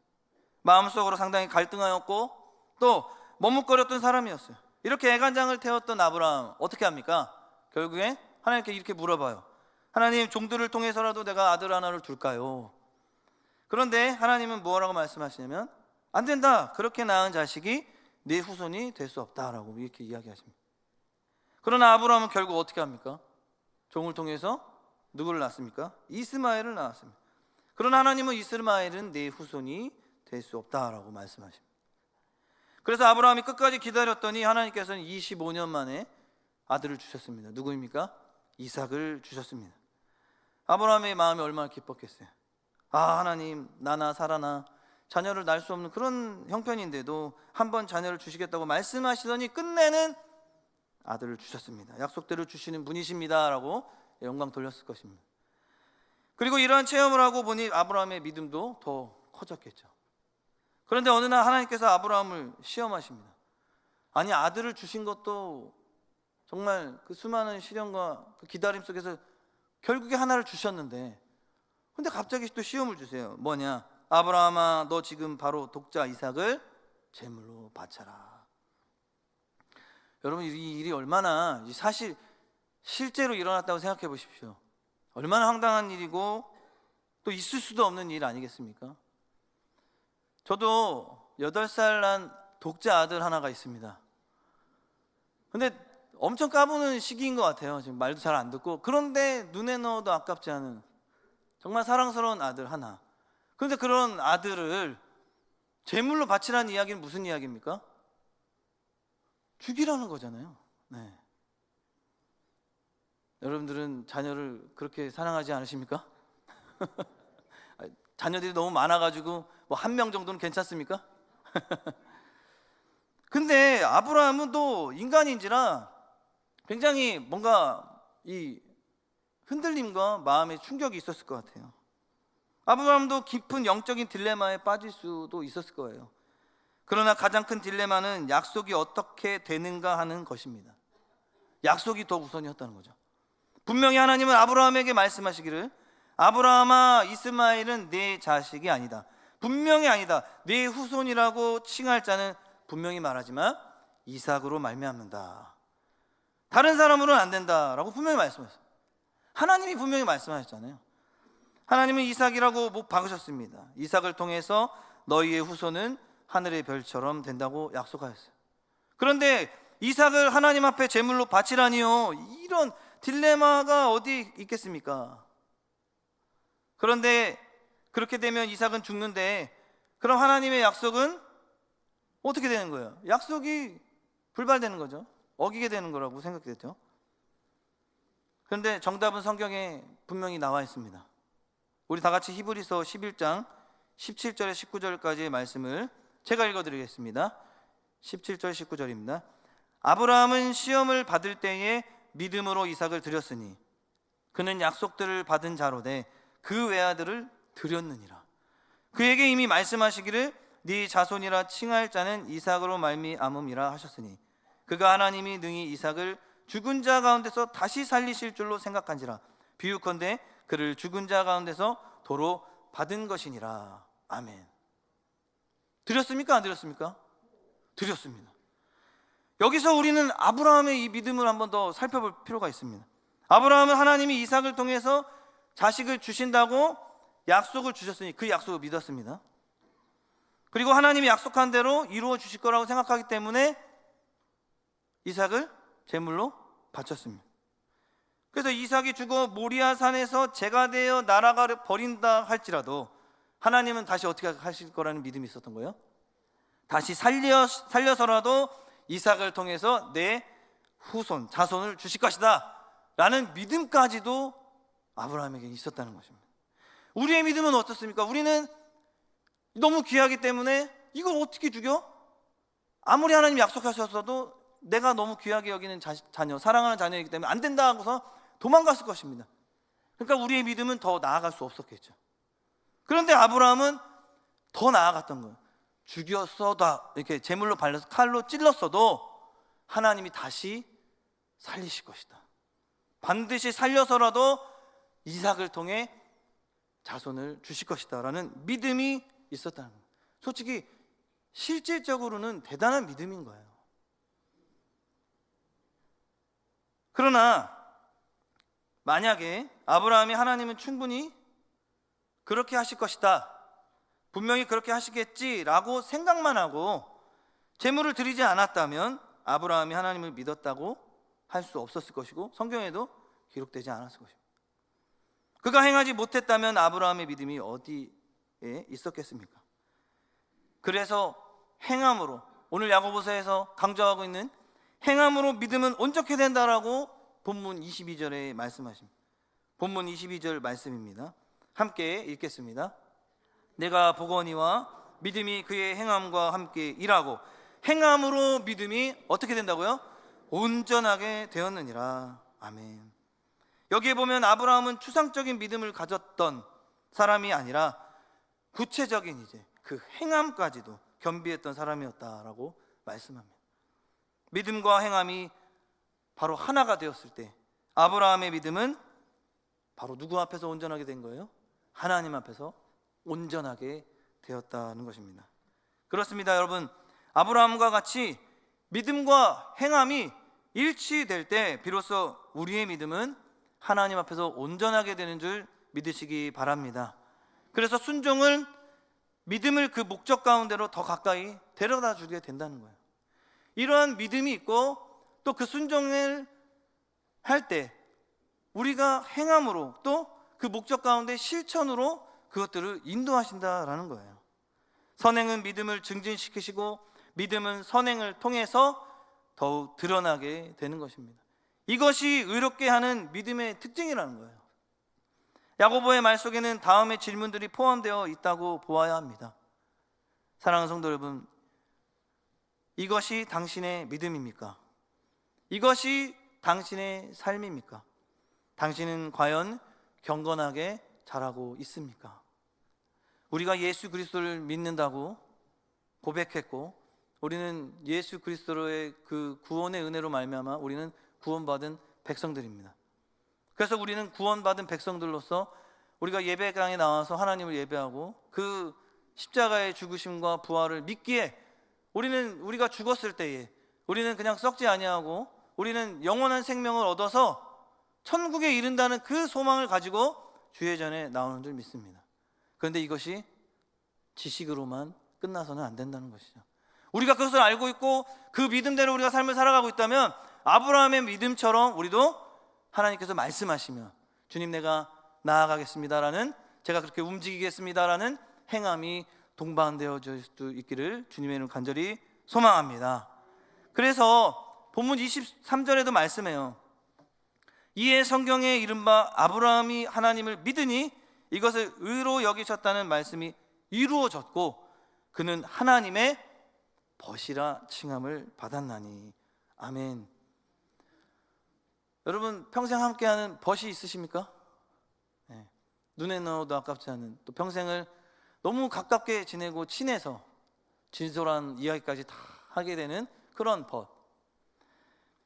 Speaker 3: 마음속으로 상당히 갈등하였고 또 머뭇거렸던 사람이었어요. 이렇게 애간장을 태웠던 아브라함 어떻게 합니까? 결국에 하나님께 이렇게 물어봐요. 하나님, 종들을 통해서라도 내가 아들 하나를 둘까요? 그런데 하나님은 뭐라고 말씀하시냐면 안 된다. 그렇게 낳은 자식이 내 후손이 될 수 없다라고 이렇게 이야기하십니다. 그러나 아브라함은 결국 어떻게 합니까? 종을 통해서 누구를 낳습니까? 이스마엘을 낳았습니다. 그러나 하나님은 이스마엘은 내 후손이 될 수 없다라고 말씀하십니다. 그래서 아브라함이 끝까지 기다렸더니 하나님께서는 25년 만에 아들을 주셨습니다. 누구입니까? 이삭을 주셨습니다. 아브라함의 마음이 얼마나 기뻤겠어요. 하나님, 나나 살아나 자녀를 낳을 수 없는 그런 형편인데도 한번 자녀를 주시겠다고 말씀하시더니 끝내는 아들을 주셨습니다. 약속대로 주시는 분이십니다 라고 영광 돌렸을 것입니다. 그리고 이러한 체험을 하고 보니 아브라함의 믿음도 더 커졌겠죠. 그런데 어느 날 하나님께서 아브라함을 시험하십니다. 아니, 아들을 주신 것도 정말 그 수많은 시련과 그 기다림 속에서 결국에 하나를 주셨는데, 근데 갑자기 또 시험을 주세요. 뭐냐? 아브라함아 너 지금 바로 독자 이삭을 제물로 바쳐라. 여러분 이 일이 얼마나 사실 실제로 일어났다고 생각해 보십시오. 얼마나 황당한 일이고 또 있을 수도 없는 일 아니겠습니까? 저도 8살 난 독자 아들 하나가 있습니다. 근데 엄청 까부는 시기인 것 같아요. 지금 말도 잘 안 듣고, 그런데 눈에 넣어도 아깝지 않은 정말 사랑스러운 아들 하나. 그런데 그런 아들을 제물로 바치라는 이야기는 무슨 이야기입니까? 죽이라는 거잖아요. 네. 여러분들은 자녀를 그렇게 사랑하지 않으십니까? 자녀들이 너무 많아가지고 뭐 1명 정도는 괜찮습니까? 근데 아브라함은 또 인간인지라 굉장히 뭔가 이 흔들림과 마음의 충격이 있었을 것 같아요. 아브라함도 깊은 영적인 딜레마에 빠질 수도 있었을 거예요. 그러나 가장 큰 딜레마는 약속이 어떻게 되는가 하는 것입니다. 약속이 더 우선이었다는 거죠. 분명히 하나님은 아브라함에게 말씀하시기를 아브라함아 이스마엘은 내 자식이 아니다. 분명히 아니다. 내 후손이라고 칭할 자는 분명히 말하지만 이삭으로 말미암는다. 다른 사람으로는 안 된다라고 분명히 말씀하셨어요. 하나님이 분명히 말씀하셨잖아요. 하나님은 이삭이라고 못 박으셨습니다. 이삭을 통해서 너희의 후손은 하늘의 별처럼 된다고 약속하셨어요. 그런데 이삭을 하나님 앞에 제물로 바치라니요, 이런 딜레마가 어디 있겠습니까? 그런데 그렇게 되면 이삭은 죽는데 그럼 하나님의 약속은 어떻게 되는 거예요? 약속이 불발되는 거죠. 어기게 되는 거라고 생각됐죠. 그런데 정답은 성경에 분명히 나와 있습니다. 우리 다 같이 히브리서 11장 17절에 19절까지의 말씀을 제가 읽어드리겠습니다. 17절 19절입니다. 아브라함은 시험을 받을 때에 믿음으로 이삭을 드렸으니 그는 약속들을 받은 자로 돼 그 외아들을 드렸느니라. 그에게 이미 말씀하시기를 네 자손이라 칭할 자는 이삭으로 말미암음이라 하셨으니 그가 하나님이 능히 이삭을 죽은 자 가운데서 다시 살리실 줄로 생각한지라. 비유컨대 그를 죽은 자 가운데서 도로 받은 것이니라. 아멘. 드렸습니까? 안 드렸습니까? 드렸습니다. 여기서 우리는 아브라함의 이 믿음을 한번 더 살펴볼 필요가 있습니다. 아브라함은 하나님이 이삭을 통해서 자식을 주신다고 약속을 주셨으니 그 약속을 믿었습니다. 그리고 하나님이 약속한 대로 이루어 주실 거라고 생각하기 때문에 이삭을 제물로 바쳤습니다. 그래서 이삭이 죽어 모리아 산에서 제가 되어 나라가 버린다 할지라도 하나님은 다시 어떻게 하실 거라는 믿음이 있었던 거예요. 다시 살려서라도 이삭을 통해서 내 후손, 자손을 주실 것이다 라는 믿음까지도 아브라함에게 있었다는 것입니다. 우리의 믿음은 어떻습니까? 우리는 너무 귀하기 때문에 이걸 어떻게 죽여? 아무리 하나님 약속하셨어도 내가 너무 귀하게 여기는 자녀, 사랑하는 자녀이기 때문에 안 된다 하고서 도망갔을 것입니다. 그러니까 우리의 믿음은 더 나아갈 수 없었겠죠. 그런데 아브라함은 더 나아갔던 거예요. 죽였어도 이렇게 제물로 발라서 칼로 찔렀어도 하나님이 다시 살리실 것이다. 반드시 살려서라도 이삭을 통해 자손을 주실 것이다 라는 믿음이 있었다는 거예요. 솔직히 실질적으로는 대단한 믿음인 거예요. 그러나 만약에 아브라함이 하나님은 충분히 그렇게 하실 것이다, 분명히 그렇게 하시겠지라고 생각만 하고 제물을 드리지 않았다면 아브라함이 하나님을 믿었다고 할 수 없었을 것이고 성경에도 기록되지 않았을 것입니다. 그가 행하지 못했다면 아브라함의 믿음이 어디에 있었겠습니까? 그래서 행함으로, 오늘 야고보서에서 강조하고 있는 행함으로 믿음은 온전케 된다라고 본문 22절에 말씀하십니다. 본문 22절 말씀입니다. 함께 읽겠습니다. 내가 보거니와 믿음이 그의 행함과 함께 일하고 행함으로 믿음이 어떻게 된다고요? 온전하게 되었느니라. 아멘. 여기에 보면 아브라함은 추상적인 믿음을 가졌던 사람이 아니라 구체적인 이제 그 행함까지도 겸비했던 사람이었다라고 말씀합니다. 믿음과 행함이 바로 하나가 되었을 때 아브라함의 믿음은 바로 누구 앞에서 온전하게 된 거예요? 하나님 앞에서 온전하게 되었다는 것입니다. 그렇습니다, 여러분. 아브라함과 같이 믿음과 행함이 일치될 때 비로소 우리의 믿음은 하나님 앞에서 온전하게 되는 줄 믿으시기 바랍니다. 그래서 순종은 믿음을 그 목적 가운데로 더 가까이 데려다 주게 된다는 거예요. 이러한 믿음이 있고 또 그 순종을 할 때 우리가 행함으로 또 그 목적 가운데 실천으로 그것들을 인도하신다라는 거예요. 선행은 믿음을 증진시키시고 믿음은 선행을 통해서 더욱 드러나게 되는 것입니다. 이것이 의롭게 하는 믿음의 특징이라는 거예요. 야고보의 말 속에는 다음의 질문들이 포함되어 있다고 보아야 합니다. 사랑하는 성도 여러분, 이것이 당신의 믿음입니까? 이것이 당신의 삶입니까? 당신은 과연 경건하게 자라고 있습니까? 우리가 예수 그리스도를 믿는다고 고백했고 우리는 예수 그리스도의 그 구원의 은혜로 말미암아 우리는 구원받은 백성들입니다. 그래서 우리는 구원받은 백성들로서 우리가 예배당에 나와서 하나님을 예배하고 그 십자가의 죽으심과 부활을 믿기에 우리가 죽었을 때에 우리는 그냥 썩지 아니하고 우리는 영원한 생명을 얻어서 천국에 이른다는 그 소망을 가지고 주의 전에 나오는 줄 믿습니다. 그런데 이것이 지식으로만 끝나서는 안 된다는 것이죠. 우리가 그것을 알고 있고 그 믿음대로 우리가 삶을 살아가고 있다면 아브라함의 믿음처럼 우리도 하나님께서 말씀하시면 주님 내가 나아가겠습니다라는, 제가 그렇게 움직이겠습니다라는 행함이 동반되어질 수 있기를 주님의 이름으로 간절히 소망합니다. 그래서 본문 23절에도 말씀해요. 이에 성경에 이른바 아브라함이 하나님을 믿으니 이것을 의로 여기셨다는 말씀이 이루어졌고 그는 하나님의 벗이라 칭함을 받았나니. 아멘. 여러분 평생 함께하는 벗이 있으십니까? 네. 눈에 넣어도 아깝지 않은, 또 평생을 너무 가깝게 지내고 친해서 진솔한 이야기까지 다 하게 되는 그런 벗.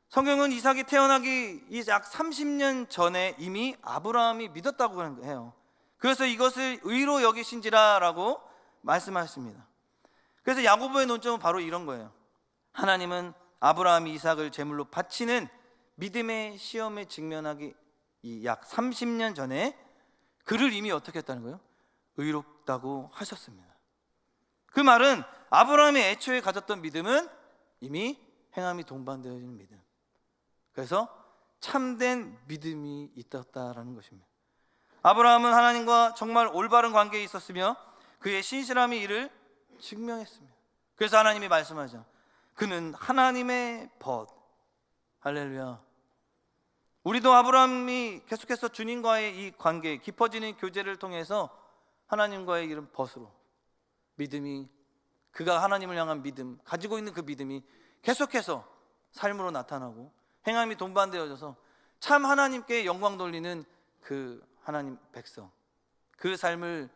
Speaker 3: 성경은 이삭이 태어나기 약 30년 전에 이미 아브라함이 믿었다고 해요. 그래서 이것을 의로 여기신지라라고 말씀하십니다. 그래서 야고보의 논점은 바로 이런 거예요. 하나님은 아브라함이 이삭을 제물로 바치는 믿음의 시험에 직면하기 약 30년 전에 그를 이미 어떻게 했다는 거예요? 의롭다고 하셨습니다. 그 말은 아브라함이 애초에 가졌던 믿음은 이미 행함이 동반되어지는 믿음, 그래서 참된 믿음이 있었다라는 것입니다. 아브라함은 하나님과 정말 올바른 관계에 있었으며 그의 신실함이 이를 증명했습니다. 그래서 하나님이 말씀하죠. 그는 하나님의 벗. 할렐루야. 우리도 아브라함이 계속해서 주님과의 이 관계, 깊어지는 교제를 통해서 하나님과의 이런 벗으로 믿음이, 그가 하나님을 향한 믿음, 가지고 있는 그 믿음이 계속해서 삶으로 나타나고 행함이 동반되어져서 참 하나님께 영광 돌리는 그 하나님 백성, 그 삶을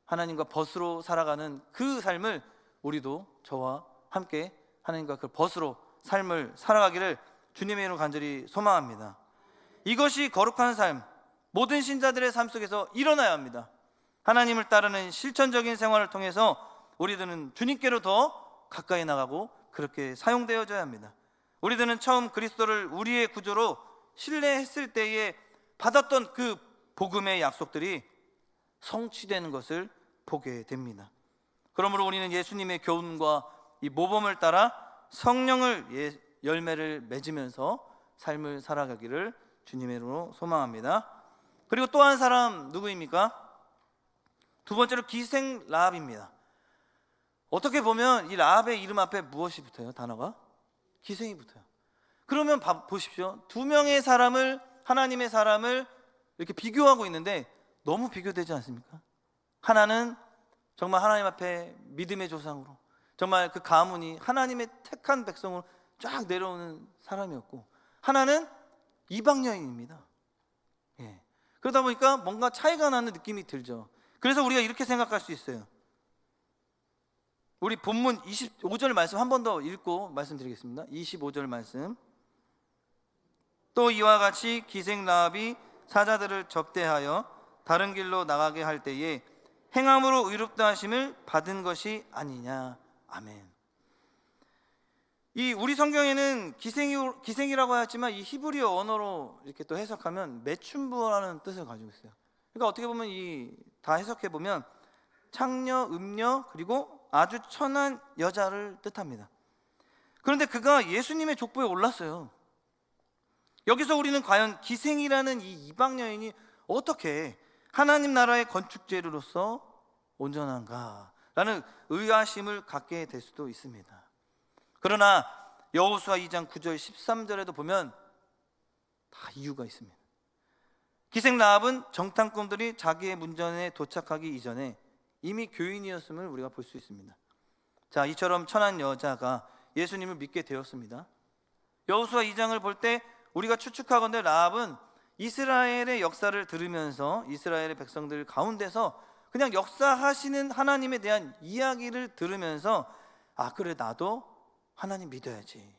Speaker 3: 하나님과 벗으로 살아가는 그 삶을 우리도 저와 함께 하나님과 그 벗으로 삶을 살아가기를 주님의 이름으로 간절히 소망합니다. 이것이 거룩한 삶, 모든 신자들의 삶 속에서 일어나야 합니다. 하나님을 따르는 실천적인 생활을 통해서 우리들은 주님께로 더 가까이 나가고 그렇게 사용되어져야 합니다. 우리들은 처음 그리스도를 우리의 구조로 신뢰했을 때에 받았던 그 복음의 약속들이 성취되는 것을 보게 됩니다. 그러므로 우리는 예수님의 교훈과 이 모범을 따라 성령을 열매를 맺으면서 삶을 살아가기를 주님의 이름으로 소망합니다. 그리고 또 한 사람 누구입니까? 두 번째로 기생 라합입니다. 어떻게 보면 이 라합의 이름 앞에 무엇이 붙어요? 단어가? 기생이 붙어요. 그러면 보십시오. 두 명의 사람을, 하나님의 사람을 이렇게 비교하고 있는데 너무 비교되지 않습니까? 하나는 정말 하나님 앞에 믿음의 조상으로, 정말 그 가문이 하나님의 택한 백성으로 쫙 내려오는 사람이었고, 하나는 이방 여인입니다. 예. 그러다 보니까 뭔가 차이가 나는 느낌이 들죠. 그래서 우리가 이렇게 생각할 수 있어요. 우리 본문 25절 말씀 한 번 더 읽고 말씀드리겠습니다. 25절 말씀. 또 이와 같이 기생 라합이 사자들을 접대하여 다른 길로 나가게 할 때에 행함으로 의롭다 하심을 받은 것이 아니냐. 아멘. 이 우리 성경에는 기생이라고 하였지만 이 히브리어 언어로 이렇게 또 해석하면 매춘부라는 뜻을 가지고 있어요. 그러니까 어떻게 보면 이 다 해석해 보면 창녀, 음녀, 그리고 아주 천한 여자를 뜻합니다. 그런데 그가 예수님의 족보에 올랐어요. 여기서 우리는 과연 기생이라는 이 이방 여인이 어떻게 하나님 나라의 건축재료로서 온전한가라는 의아심을 갖게 될 수도 있습니다. 그러나 여호수아 2장 9절 13절에도 보면 다 이유가 있습니다. 기생 라합은 정탐꾼들이 자기의 문전에 도착하기 이전에 이미 교인이었음을 우리가 볼 수 있습니다. 자, 이처럼 천한 여자가 예수님을 믿게 되었습니다. 여호수아 2장을 볼 때 우리가 추측하건대 라합은 이스라엘의 역사를 들으면서 이스라엘의 백성들 가운데서 그냥 역사하시는 하나님에 대한 이야기를 들으면서 아, 그래, 나도 하나님 믿어야지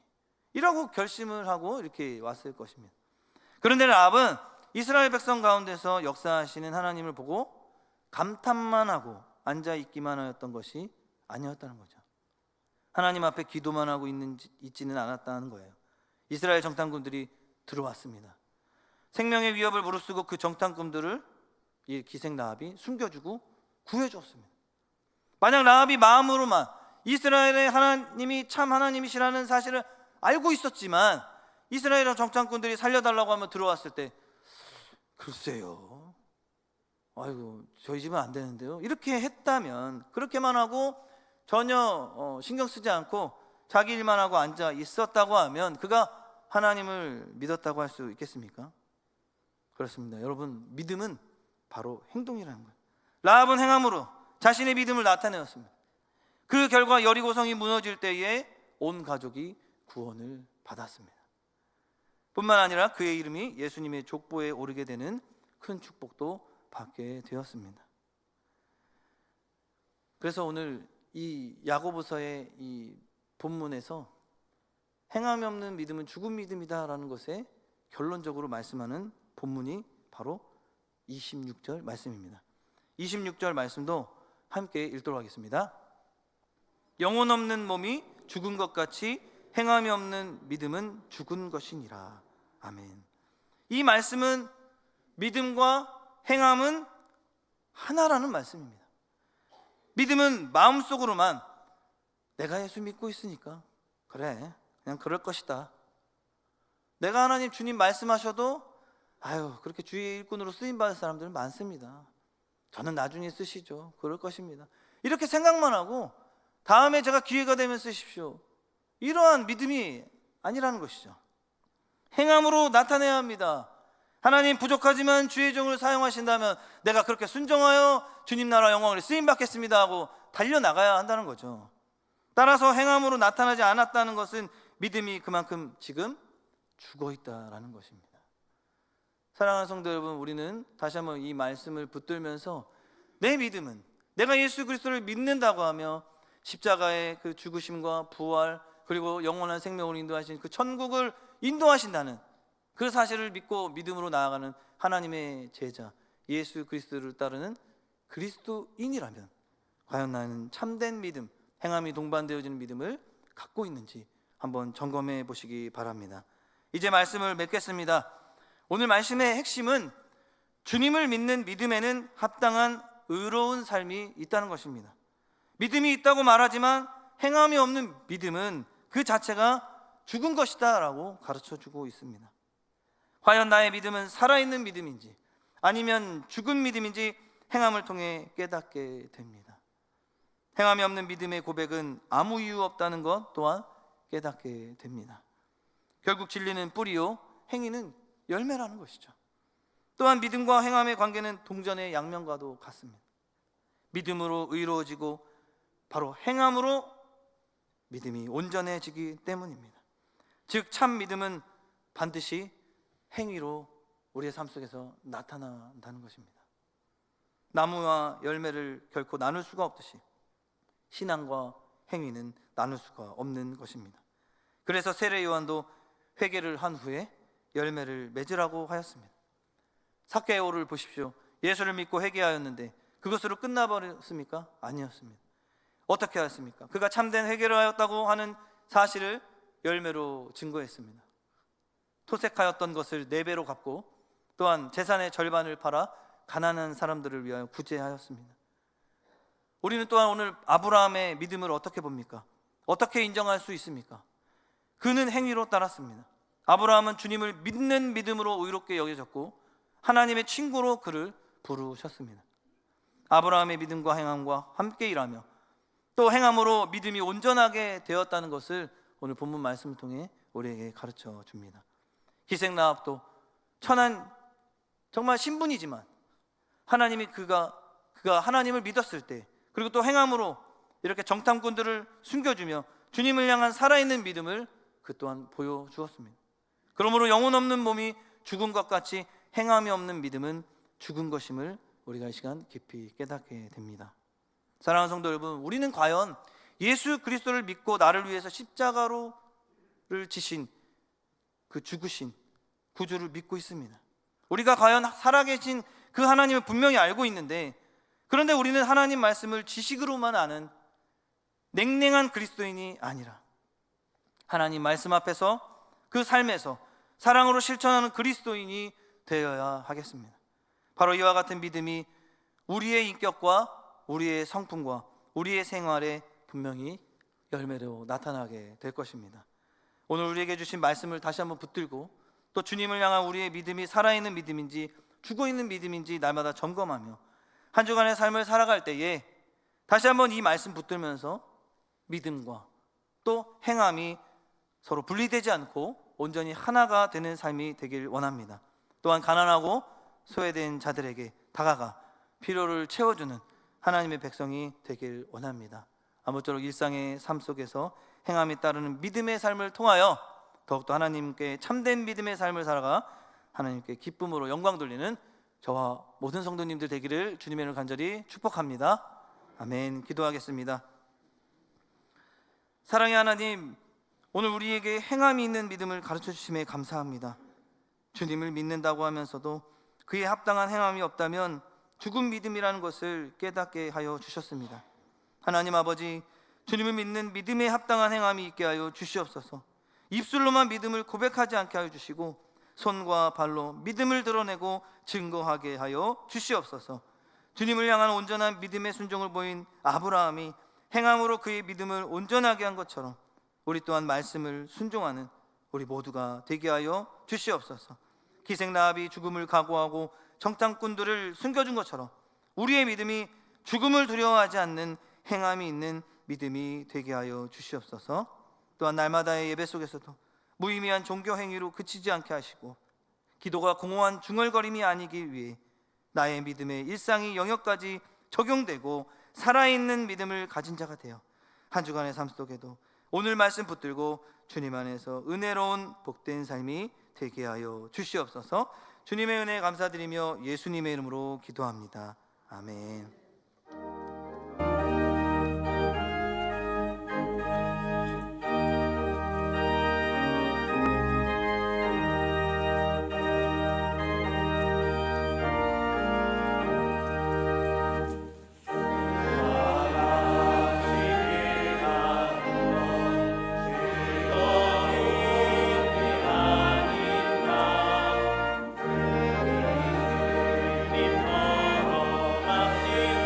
Speaker 3: 이라고 결심을 하고 이렇게 왔을 것입니다. 그런데 라합은 이스라엘 백성 가운데서 역사하시는 하나님을 보고 감탄만 하고 앉아있기만 하였던 것이 아니었다는 거죠. 하나님 앞에 기도만 하고 있지는 않았다는 거예요. 이스라엘 정탐꾼들이 들어왔습니다. 생명의 위협을 무릅쓰고 그 정탐꾼들을 이 기생 라합이 숨겨주고 구해줬습니다. 만약 라합이 마음으로만 이스라엘의 하나님이 참 하나님이시라는 사실을 알고 있었지만 이스라엘 정탐꾼들이 살려달라고 하면 들어왔을 때 글쎄요, 아이고 저희 집은 안 되는데요 이렇게 했다면, 그렇게만 하고 전혀 신경 쓰지 않고 자기 일만 하고 앉아 있었다고 하면 그가 하나님을 믿었다고 할 수 있겠습니까? 그렇습니다. 여러분, 믿음은 바로 행동이라는 거예요. 라합은 행함으로 자신의 믿음을 나타내었습니다. 그 결과 여리고성이 무너질 때에 온 가족이 구원을 받았습니다. 뿐만 아니라 그의 이름이 예수님의 족보에 오르게 되는 큰 축복도 받게 되었습니다. 그래서 오늘 이 야고보서의 이 본문에서 행함이 없는 믿음은 죽은 믿음이다라는 것에 결론적으로 말씀하는 본문이 바로 26절 말씀입니다. 26절 말씀도 함께 읽도록 하겠습니다. 영혼 없는 몸이 죽은 것 같이 행함이 없는 믿음은 죽은 것이니라. 아멘. 이 말씀은 믿음과 행함은 하나라는 말씀입니다. 믿음은 마음속으로만 내가 예수 믿고 있으니까 그래, 그냥 그럴 것이다. 내가 하나님 주님 말씀하셔도 아유, 그렇게 주의 일꾼으로 쓰임받을 사람들은 많습니다. 저는 나중에 쓰시죠. 그럴 것입니다. 이렇게 생각만 하고 다음에 제가 기회가 되면 쓰십시오. 이러한 믿음이 아니라는 것이죠. 행함으로 나타내야 합니다. 하나님 부족하지만 주의 종을 사용하신다면 내가 그렇게 순종하여 주님 나라 영광을 쓰임받겠습니다 하고 달려나가야 한다는 거죠. 따라서 행함으로 나타나지 않았다는 것은 믿음이 그만큼 지금 죽어있다라는 것입니다. 사랑하는 성도 여러분, 우리는 다시 한번 이 말씀을 붙들면서 내 믿음은 내가 예수 그리스도를 믿는다고 하며 십자가의 그 죽으심과 부활 그리고 영원한 생명을 인도하신 그 천국을 인도하신다는 그 사실을 믿고 믿음으로 나아가는 하나님의 제자 예수 그리스도를 따르는 그리스도인이라면 과연 나는 참된 믿음, 행함이 동반되어지는 믿음을 갖고 있는지 한번 점검해 보시기 바랍니다. 이제 말씀을 맺겠습니다. 오늘 말씀의 핵심은 주님을 믿는 믿음에는 합당한 의로운 삶이 있다는 것입니다. 믿음이 있다고 말하지만 행함이 없는 믿음은 그 자체가 죽은 것이다 라고 가르쳐주고 있습니다. 과연 나의 믿음은 살아있는 믿음인지 아니면 죽은 믿음인지 행함을 통해 깨닫게 됩니다. 행함이 없는 믿음의 고백은 아무 이유 없다는 것 또한 깨닫게 됩니다. 결국 진리는 뿌리요 행위는 열매라는 것이죠. 또한 믿음과 행함의 관계는 동전의 양면과도 같습니다. 믿음으로 의로워지고 바로 행함으로 믿음이 온전해지기 때문입니다. 즉 참 믿음은 반드시 행위로 우리의 삶 속에서 나타난다는 것입니다. 나무와 열매를 결코 나눌 수가 없듯이 신앙과 행위는 나눌 수가 없는 것입니다. 그래서 세례 요한도 회개를 한 후에 열매를 맺으라고 하였습니다. 삭개오를 보십시오. 예수를 믿고 회개하였는데 그것으로 끝나버렸습니까? 아니었습니다. 어떻게 하였습니까? 그가 참된 회개를 하였다고 하는 사실을 열매로 증거했습니다. 토색하였던 것을 4배로 갚고 또한 재산의 절반을 팔아 가난한 사람들을 위하여 구제하였습니다. 우리는 또한 오늘 아브라함의 믿음을 어떻게 봅니까? 어떻게 인정할 수 있습니까? 그는 행위로 따랐습니다. 아브라함은 주님을 믿는 믿음으로 의롭게 여겨졌고 하나님의 친구로 그를 부르셨습니다. 아브라함의 믿음과 행함과 함께 일하며 또 행함으로 믿음이 온전하게 되었다는 것을 오늘 본문 말씀을 통해 우리에게 가르쳐 줍니다. 기생라합도 천한 정말 신분이지만 하나님이 그가 하나님을 믿었을 때 그리고 또 행함으로 이렇게 정탐꾼들을 숨겨주며 주님을 향한 살아있는 믿음을 그 또한 보여주었습니다. 그러므로 영혼 없는 몸이 죽은 것 같이 행함이 없는 믿음은 죽은 것임을 우리가 이 시간 깊이 깨닫게 됩니다. 사랑하는 성도 여러분, 우리는 과연 예수 그리스도를 믿고 나를 위해서 십자가를 지신 그 죽으신 구주를 믿고 있습니다. 우리가 과연 살아계신 그 하나님을 분명히 알고 있는데, 그런데 우리는 하나님 말씀을 지식으로만 아는 냉랭한 그리스도인이 아니라 하나님 말씀 앞에서 그 삶에서 사랑으로 실천하는 그리스도인이 되어야 하겠습니다. 바로 이와 같은 믿음이 우리의 인격과 우리의 성품과 우리의 생활에 분명히 열매로 나타나게 될 것입니다. 오늘 우리에게 주신 말씀을 다시 한번 붙들고 또 주님을 향한 우리의 믿음이 살아있는 믿음인지 죽어있는 믿음인지 날마다 점검하며 한 주간의 삶을 살아갈 때에 다시 한번 이 말씀 붙들면서 믿음과 또 행함이 서로 분리되지 않고 온전히 하나가 되는 삶이 되길 원합니다. 또한 가난하고 소외된 자들에게 다가가 필요를 채워주는 하나님의 백성이 되길 원합니다. 아무쪼록 일상의 삶 속에서 행함에 따르는 믿음의 삶을 통하여 더욱더 하나님께 참된 믿음의 삶을 살아가 하나님께 기쁨으로 영광 돌리는 저와 모든 성도님들 되기를 주님의 이름으로 간절히 축복합니다. 아멘. 기도하겠습니다. 사랑의 하나님, 오늘 우리에게 행함이 있는 믿음을 가르쳐 주심에 감사합니다. 주님을 믿는다고 하면서도 그에 합당한 행함이 없다면 죽은 믿음이라는 것을 깨닫게 하여 주셨습니다. 하나님 아버지, 주님을 믿는 믿음에 합당한 행함이 있게 하여 주시옵소서. 입술로만 믿음을 고백하지 않게 하여 주시고 손과 발로 믿음을 드러내고 증거하게 하여 주시옵소서. 주님을 향한 온전한 믿음의 순종을 보인 아브라함이 행함으로 그의 믿음을 온전하게 한 것처럼 우리 또한 말씀을 순종하는 우리 모두가 되게 하여 주시옵소서. 기생라합이 죽음을 각오하고 정탐꾼들을 숨겨준 것처럼 우리의 믿음이 죽음을 두려워하지 않는 행함이 있는 믿음이 되게 하여 주시옵소서. 또한 날마다의 예배 속에서도 무의미한 종교 행위로 그치지 않게 하시고 기도가 공허한 중얼거림이 아니기 위해 나의 믿음의 일상이 영역까지 적용되고 살아있는 믿음을 가진 자가 되어 한 주간의 삶 속에도 오늘 말씀 붙들고 주님 안에서 은혜로운 복된 삶이 되게 하여 주시옵소서. 주님의 은혜에 감사드리며 예수님의 이름으로 기도합니다. 아멘.
Speaker 1: 걸어가시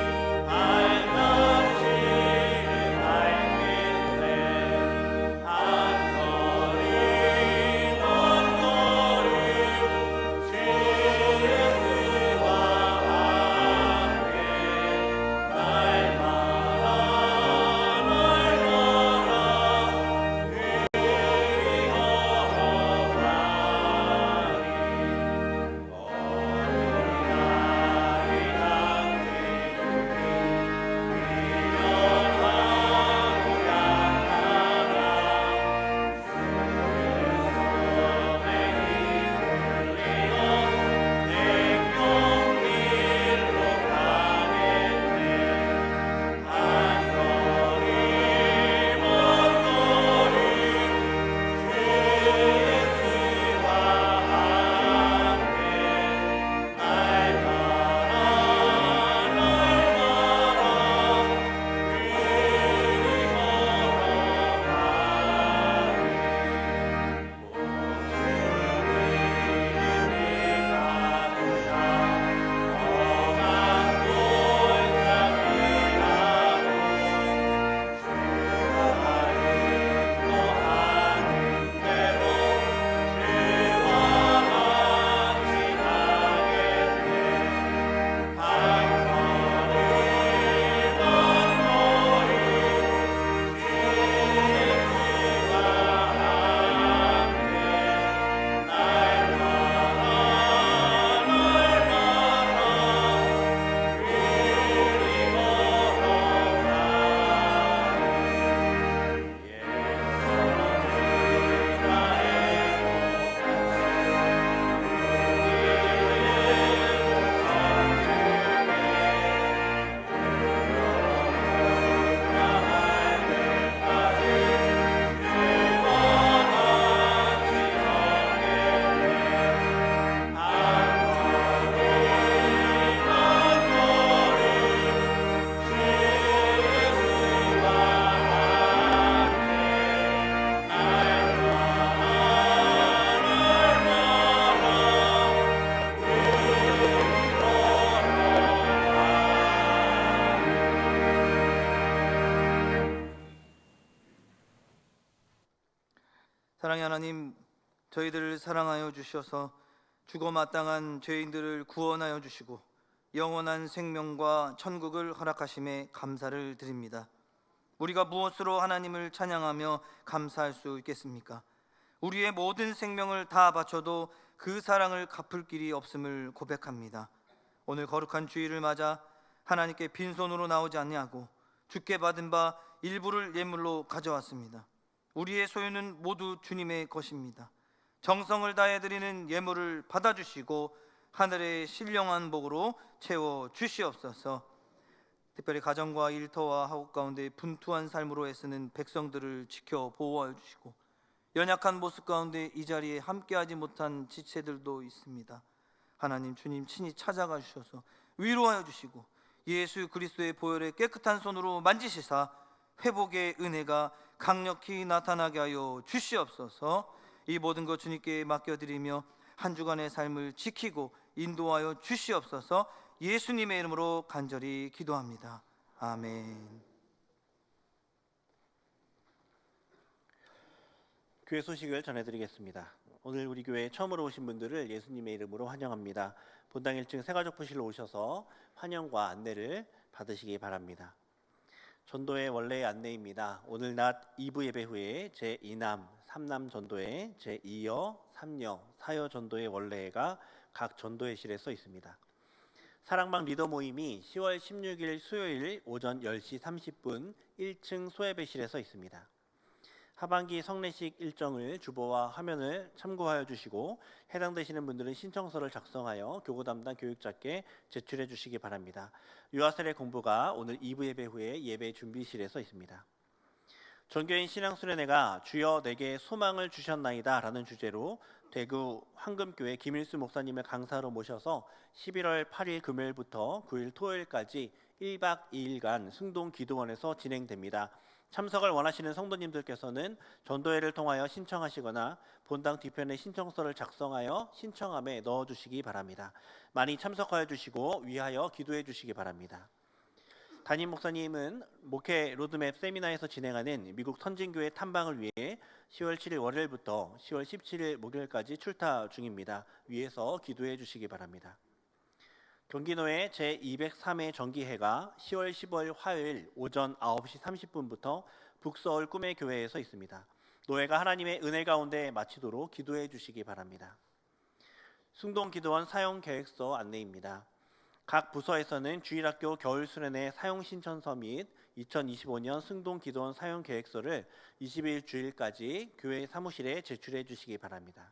Speaker 3: 사랑의 하나님, 저희들을 사랑하여 주셔서 죽어 마땅한 죄인들을 구원하여 주시고 영원한 생명과 천국을 허락하심에 감사를 드립니다. 우리가 무엇으로 하나님을 찬양하며 감사할 수 있겠습니까? 우리의 모든 생명을 다 바쳐도 그 사랑을 갚을 길이 없음을 고백합니다. 오늘 거룩한 주일을 맞아 하나님께 빈손으로 나오지 아니하고 주께 받은 바 일부를 예물로 가져왔습니다. 우리의 소유는 모두 주님의 것입니다. 정성을 다해 드리는 예물을 받아주시고 하늘의 신령한 복으로 채워 주시옵소서. 특별히 가정과 일터와 학업 가운데 분투한 삶으로 애쓰는 백성들을 지켜 보호하여 주시고 연약한 모습 가운데 이 자리에 함께하지 못한 지체들도 있습니다. 하나님 주님 친히 찾아가 주셔서 위로하여 주시고 예수 그리스도의 보혈에 깨끗한 손으로 만지시사 회복의 은혜가 강력히 나타나게 하여 주시옵소서. 이 모든 것 주님께 맡겨드리며 한 주간의 삶을 지키고 인도하여 주시옵소서. 예수님의 이름으로 간절히 기도합니다. 아멘.
Speaker 1: 교회 소식을 전해드리겠습니다. 오늘 우리 교회에 처음으로 오신 분들을 예수님의 이름으로 환영합니다. 본당 1층 새가족부실로 오셔서 환영과 안내를 받으시기 바랍니다. 전도의 원래의 안내입니다. 오늘 낮 2부 예배 후에 제2남, 3남 전도회, 제2여, 3여, 4여 전도의 원래가 각 전도회실에 써 있습니다. 사랑방 리더 모임이 10월 16일 수요일 오전 10시 30분 1층 소예배실에 써 있습니다. 하반기 성례식 일정을 주보와 화면을 참고하여 주시고 해당되시는 분들은 신청서를 작성하여 교구 담당 교육자께 제출해 주시기 바랍니다. 유아세례 공부가 오늘 2부 예배 후에 예배 준비실에 서 있습니다. 전교인 신앙수련회가 주여 내게 소망을 주셨나이다 라는 주제로 대구 황금교회 김일수 목사님을 강사로 모셔서 11월 8일 금요일부터 9일 토요일까지 1박 2일간 승동 기도원에서 진행됩니다. 참석을 원하시는 성도님들께서는 전도회를 통하여 신청하시거나 본당 뒤편에 신청서를 작성하여 신청함에 넣어주시기 바랍니다. 많이 참석하여 주시고 위하여 기도해 주시기 바랍니다. 담임 목사님은 목회 로드맵 세미나에서 진행하는 미국 선진교회 탐방을 위해 10월 7일 월요일부터 10월 17일 목요일까지 출타 중입니다. 위에서 기도해 주시기 바랍니다. 경기노회 제203회 정기회가 10월 15일 화요일 오전 9시 30분부터 북서울 꿈의 교회에서 있습니다. 노회가 하나님의 은혜 가운데 마치도록 기도해 주시기 바랍니다. 숭동기도원 사용계획서 안내입니다. 각 부서에서는 주일학교 겨울수련회 사용신청서 및 2025년 승동기도원 사용계획서를 20일 주일까지 교회 사무실에 제출해 주시기 바랍니다.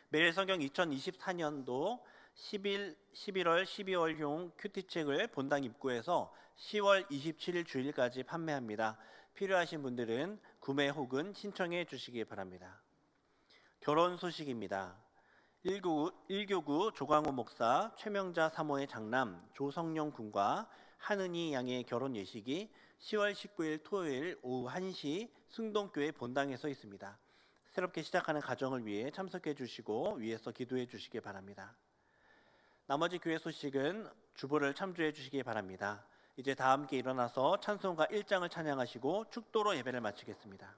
Speaker 1: 매일성경 2024년도 11월 12월용 큐티책을 본당 입구에서 10월 27일 주일까지 판매합니다. 필요하신 분들은 구매 혹은 신청해 주시기 바랍니다. 결혼 소식입니다. 1교구 조광호 목사, 최명자 사모의 장남 조성용 군과 한은희 양의 결혼 예식이 10월 19일 토요일 오후 1시 승동교회 본당에서 있습니다. 새롭게 시작하는 가정을 위해 참석해 주시고 위에서 기도해 주시기 바랍니다. 나머지 교회 소식은 주보를 참조해 주시기 바랍니다. 이제 다 함께 일어나서 찬송가 1장을 찬양하시고 축도로 예배를 마치겠습니다.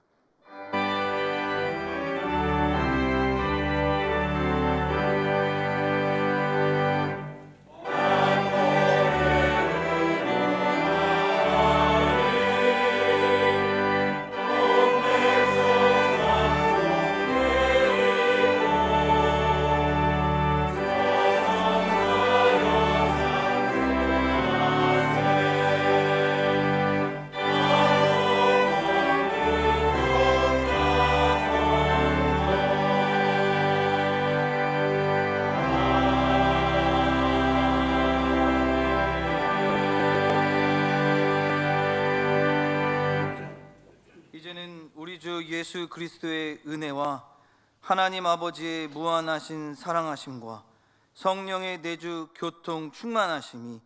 Speaker 3: 예수 그리스도의 은혜와 하나님 아버지의 무한하신 사랑하심과 성령의 내주 교통 충만하심이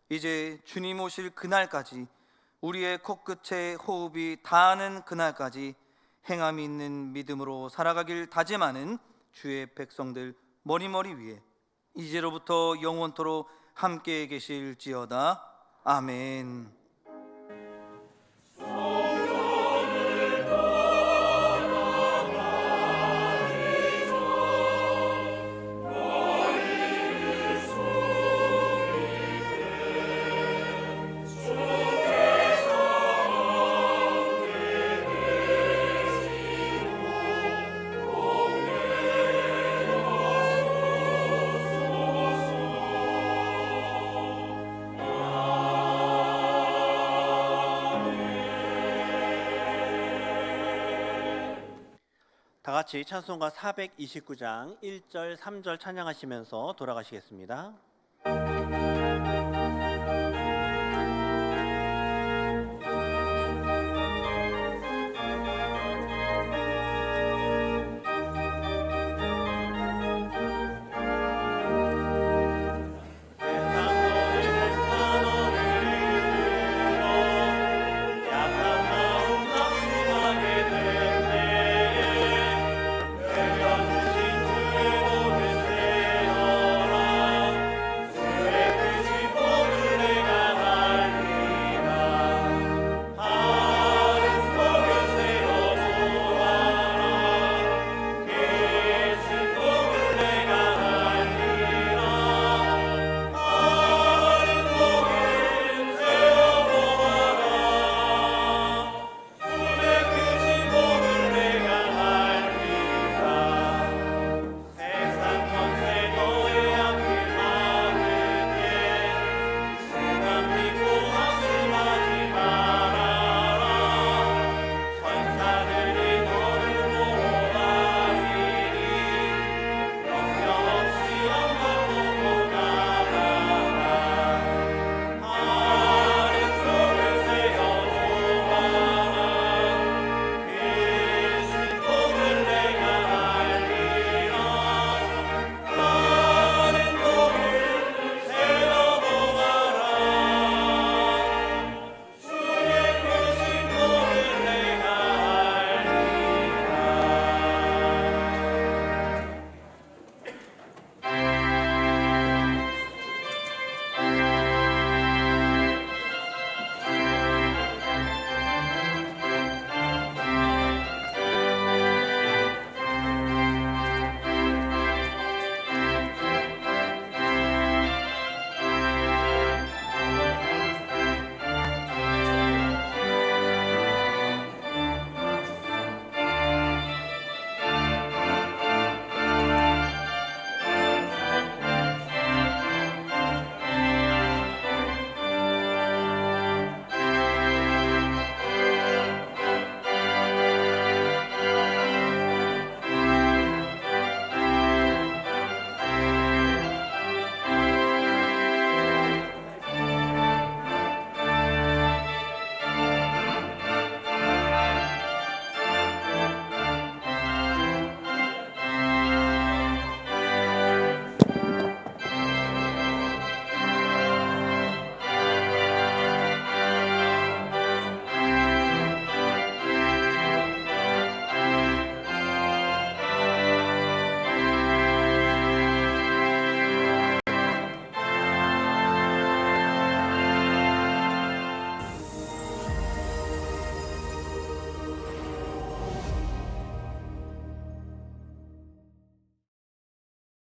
Speaker 3: 이제 주님 오실 그날까지 우리의 코끝에 호흡이 닿는 그날까지 행함이 있는 믿음으로 살아가길 다짐하는 주의 백성들 머리머리 위에 이제로부터 영원토록 함께 계실지어다. 아멘.
Speaker 1: 다 같이 찬송가 429장 1절, 3절 찬양하시면서 돌아가시겠습니다.